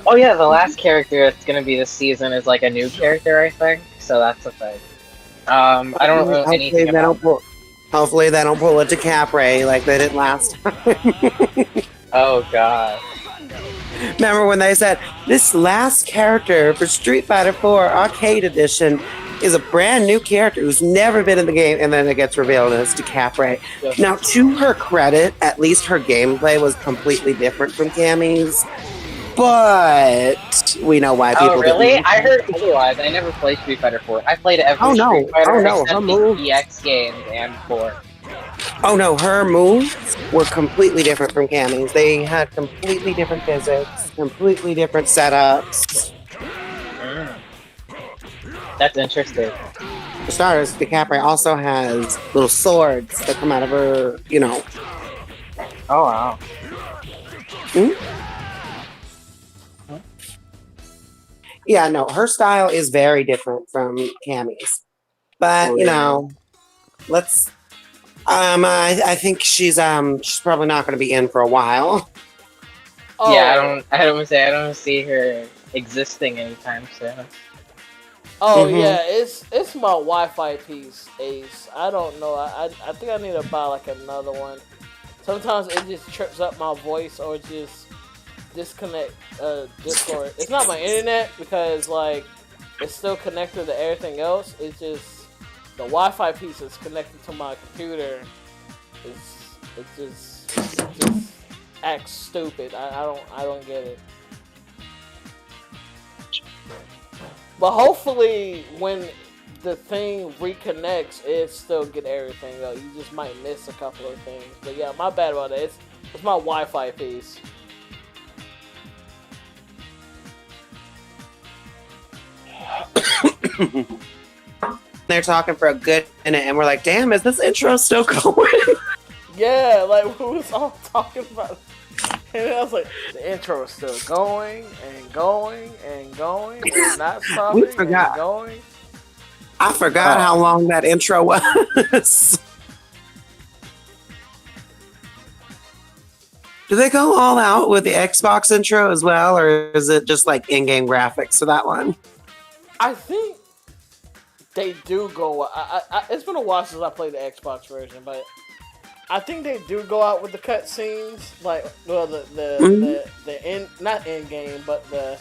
[SPEAKER 2] Oh yeah, the last character that's gonna be this season is like a new character, I think. So that's the thing. I don't know
[SPEAKER 3] Hopefully
[SPEAKER 2] anything
[SPEAKER 3] they
[SPEAKER 2] about.
[SPEAKER 3] don't pull. Hopefully they don't pull it to Capre like they did last time.
[SPEAKER 2] Oh god.
[SPEAKER 3] Remember when they said this last character for Street Fighter 4 Arcade Edition is a brand new character who's never been in the game, and then it gets revealed as DeCapre. Now, to her credit, at least her gameplay was completely different from Cammy's, but we know why people.
[SPEAKER 2] Oh really?
[SPEAKER 3] Didn't.
[SPEAKER 2] I heard otherwise. I never played Street Fighter 4. I played every
[SPEAKER 3] Oh, no.
[SPEAKER 2] Street Fighter
[SPEAKER 3] Oh, no.
[SPEAKER 2] except
[SPEAKER 3] Her
[SPEAKER 2] the
[SPEAKER 3] move.
[SPEAKER 2] EX games and 4.
[SPEAKER 3] Oh no, her moves were completely different from Cammy's. They had completely different physics, completely different setups.
[SPEAKER 2] That's interesting.
[SPEAKER 3] For starters, DeCapre also has little swords that come out of her,
[SPEAKER 2] Oh wow.
[SPEAKER 3] Yeah, no, her style is very different from Cammy's. But, let's I think she's probably not gonna be in for a while.
[SPEAKER 1] Oh,
[SPEAKER 2] Yeah, I don't see her existing anytime soon.
[SPEAKER 1] Oh
[SPEAKER 3] Mhm.
[SPEAKER 1] yeah, it's my Wi-Fi piece, Ace. I don't know. I think I need to buy like another one. Sometimes it just trips up my voice or just disconnect Discord. It's not my internet because like it's still connected to everything else. It's just the Wi-Fi piece is connected to my computer. It just acts stupid. I don't get it. But hopefully, when the thing reconnects, it still get everything though. You just might miss a couple of things. But yeah, my bad about that. It's my Wi-Fi piece.
[SPEAKER 3] They're talking for a good minute, and we're like, "Damn, is this intro still going?"
[SPEAKER 1] Yeah, like we was all talking about it. And I was like, the intro is still going and going and going and not stopping
[SPEAKER 3] forgot.
[SPEAKER 1] and going.
[SPEAKER 3] I forgot how long that intro was. Do they go all out with the Xbox intro as well, or is it just like in-game graphics for that one?
[SPEAKER 1] I think they do go. It's been a while since I played the Xbox version, but I think they do go out with the cutscenes, like the not in game, but the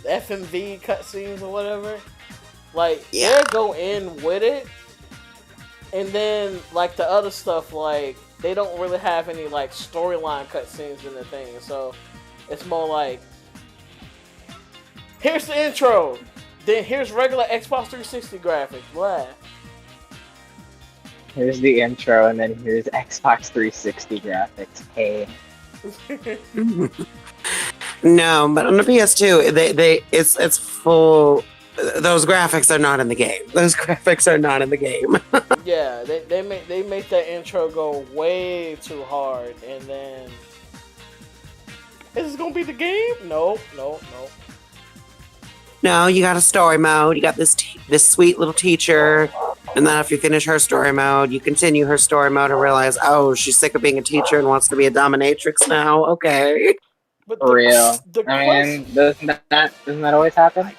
[SPEAKER 1] FMV cutscenes or whatever. Like they go in with it, and then like the other stuff, like they don't really have any like storyline cutscenes in the thing. So it's more like here's the intro, then here's regular Xbox 360 graphics. Blah.
[SPEAKER 2] Here's the intro, and then here's Xbox 360 graphics. Hey.
[SPEAKER 3] No, but on the PS2, it's full. Those graphics are not in the game. Those graphics are not in the game.
[SPEAKER 1] Yeah, they make that intro go way too hard, and then is this gonna be the game? No.
[SPEAKER 3] No, you got a story mode. You got this sweet little teacher, and then after you finish her story mode, you continue her story mode and realize, oh, she's sick of being a teacher and wants to be a dominatrix now. Okay,
[SPEAKER 1] But
[SPEAKER 2] For real. I mean, doesn't that always happen?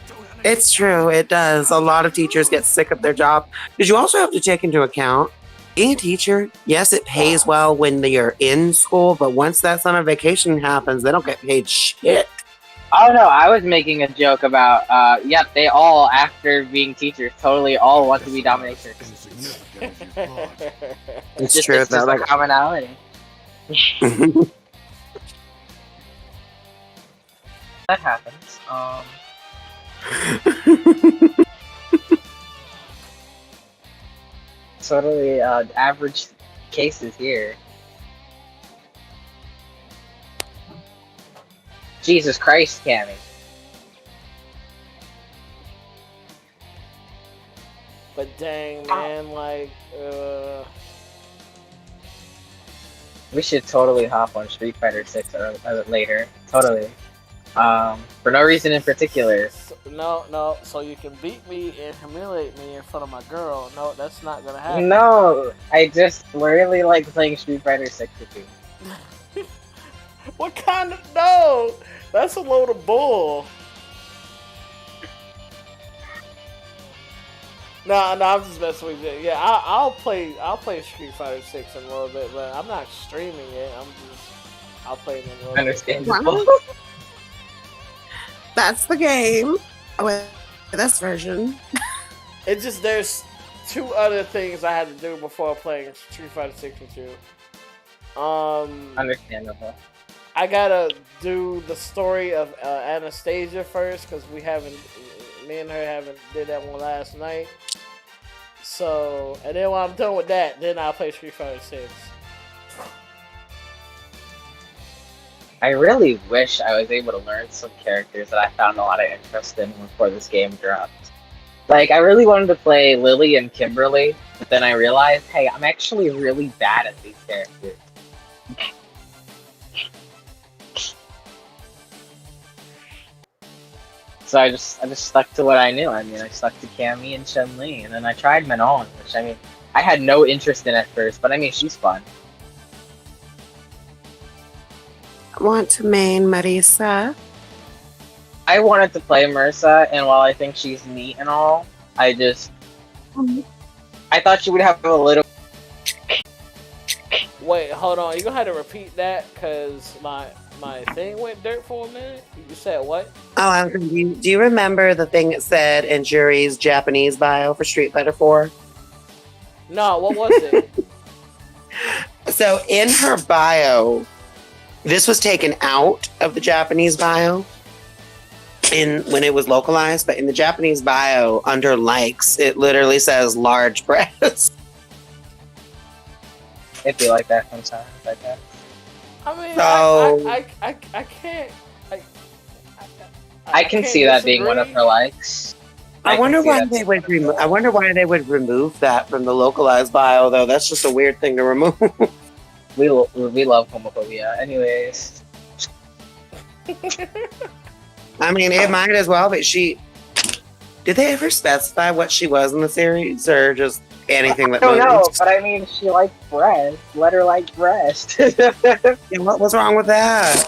[SPEAKER 3] it's true. It does. A lot of teachers get sick of their job. Because you also have to take into account being a teacher. Yes, it pays well when you're in school, but once that summer vacation happens, they don't get paid shit.
[SPEAKER 2] Oh no, I was making a joke about, they all, after being teachers, totally all want to be dominatrix.
[SPEAKER 3] It's true.
[SPEAKER 2] It's just a commonality. That happens. Totally, average cases here. Jesus Christ, Cammy.
[SPEAKER 1] But dang, man, like,
[SPEAKER 2] We should totally hop on Street Fighter 6 or later. Totally. For no reason in particular.
[SPEAKER 1] no, so you can beat me and humiliate me in front of my girl. No, that's not gonna happen.
[SPEAKER 2] No, I just really like playing Street Fighter 6 with you.
[SPEAKER 1] What kind of no? That's a load of bull. No, I'm just messing with you. Yeah, I'll play Street Fighter 6 in a little bit, but I'm not streaming it. I'll play it in a little bit.
[SPEAKER 2] Understandable.
[SPEAKER 4] Wow. That's the game with this version.
[SPEAKER 1] It's just there's two other things I had to do before playing Street Fighter 6 with you.
[SPEAKER 2] Understandable.
[SPEAKER 1] I gotta do the story of Anastasia first because me and her haven't did that one last night. So, and then when I'm done with that, then I'll play Street Fighter 6.
[SPEAKER 2] I really wish I was able to learn some characters that I found a lot of interest in before this game dropped. Like, I really wanted to play Lily and Kimberly, but then I realized, hey, I'm actually really bad at these characters. So I just stuck to what I knew. I mean, I stuck to Cammy and Chun-Li, and then I tried Manon, which, I mean, I had no interest in at first, but I mean, she's fun.
[SPEAKER 4] I want to main Marisa.
[SPEAKER 2] I wanted to play Marissa, and while I think she's neat and all, I thought she would have a little.
[SPEAKER 1] Wait, hold on. You gonna have to repeat that because my thing went dirt for a minute. You said what?
[SPEAKER 3] Oh, do you remember the thing it said in Jury's Japanese bio for Street Fighter 4?
[SPEAKER 1] No, what was it?
[SPEAKER 3] So in her bio, this was taken out of the Japanese bio when it was localized, but in the Japanese bio under likes, it literally says large breasts.
[SPEAKER 2] It'd be like that sometimes, I guess.
[SPEAKER 1] I mean,
[SPEAKER 3] So-
[SPEAKER 1] I can't.
[SPEAKER 2] I can
[SPEAKER 1] can't
[SPEAKER 2] see that being one of
[SPEAKER 1] disagree.
[SPEAKER 2] her likes.
[SPEAKER 3] I
[SPEAKER 2] can
[SPEAKER 3] wonder
[SPEAKER 2] see
[SPEAKER 3] why
[SPEAKER 2] that
[SPEAKER 3] they
[SPEAKER 2] being
[SPEAKER 3] would
[SPEAKER 2] one of her
[SPEAKER 3] remove. I
[SPEAKER 2] likes.
[SPEAKER 3] wonder why they would remove that from the localized bio, though. That's just a weird thing to remove.
[SPEAKER 2] We love homophobia. Anyways,
[SPEAKER 3] I mean, it might as well, but did they ever specify what she was in the series, or just anything
[SPEAKER 2] I
[SPEAKER 3] that
[SPEAKER 2] don't know,
[SPEAKER 3] moves?
[SPEAKER 2] but I mean, she likes breast. Let her like breast.
[SPEAKER 3] Yeah, what was wrong with that?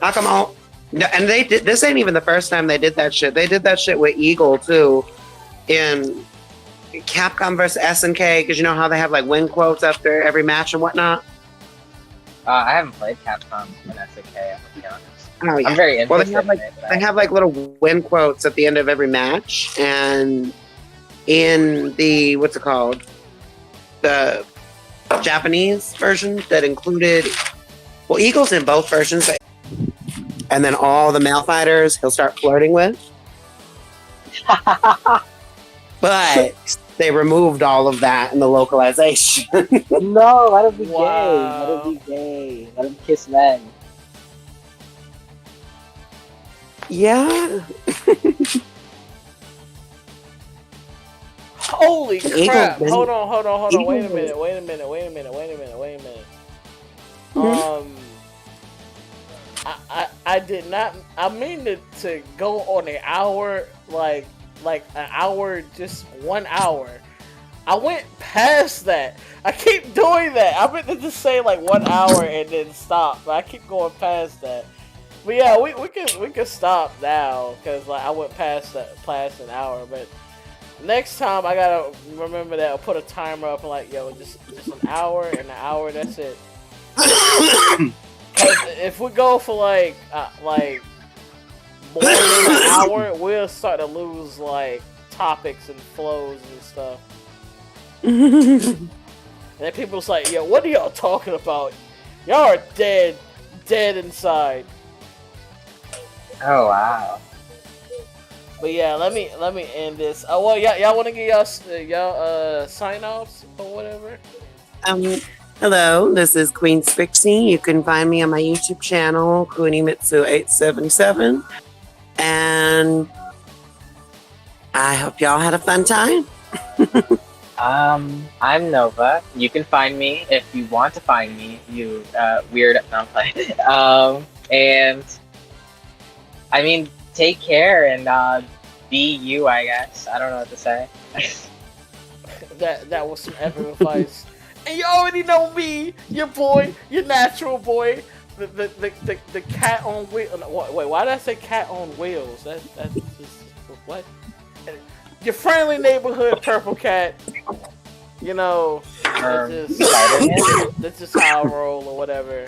[SPEAKER 3] How come all? No, and they did. This ain't even the first time they did that shit. They did that shit with Eagle too, in Capcom versus SNK, because you know how they have like win quotes after every match and whatnot.
[SPEAKER 2] I haven't played Capcom in SNK, I'm gonna be honest.
[SPEAKER 3] Oh yeah.
[SPEAKER 2] I'm very
[SPEAKER 3] Well,
[SPEAKER 2] interested in it. But
[SPEAKER 3] they have like little win quotes at the end of every match, and in the what's it called, the Japanese version that included, well, Eagle's in both versions, and then all the male fighters he'll start flirting with. But they removed all of that in the localization.
[SPEAKER 2] No, let him be
[SPEAKER 1] Wow.
[SPEAKER 2] gay. Let him be gay. Let him kiss men.
[SPEAKER 3] Yeah.
[SPEAKER 1] Holy
[SPEAKER 3] Eagle
[SPEAKER 1] crap!
[SPEAKER 3] been-
[SPEAKER 1] Hold on.
[SPEAKER 3] Eagle-
[SPEAKER 1] Wait a minute.
[SPEAKER 3] Mhm.
[SPEAKER 1] I did not. I mean to go on an hour, like an hour, just 1 hour. I went past that. I keep doing that. I meant to just say like 1 hour and then stop, but I keep going past that. But yeah, we can stop now because like I went past an hour. But next time I gotta remember that I'll put a timer up and like yo, just an hour and an hour. That's it. 'Cause if we go for like more than an hour, we'll start to lose like topics and flows and stuff. And then people's like, yo, what are y'all talking about? Y'all are dead inside.
[SPEAKER 2] Oh wow.
[SPEAKER 1] But yeah, let me end this. Oh well, y'all want to get y'all sign offs or whatever.
[SPEAKER 3] Hello, this is Queen Spixie. You can find me on my YouTube channel, Kunimitsu877. And I hope y'all had a fun time.
[SPEAKER 2] I'm Nova. You can find me if you want to find me. You weird. No, I'm playing. And I mean, take care and be you. I guess I don't know what to say.
[SPEAKER 1] That was some epic advice. And you already know me, your boy, your natural boy, the cat on wheels. Wait, why did I say cat on wheels? That's just what? your friendly neighborhood purple cat. You know,
[SPEAKER 2] Spider-Man.
[SPEAKER 1] that's just how I roll or whatever.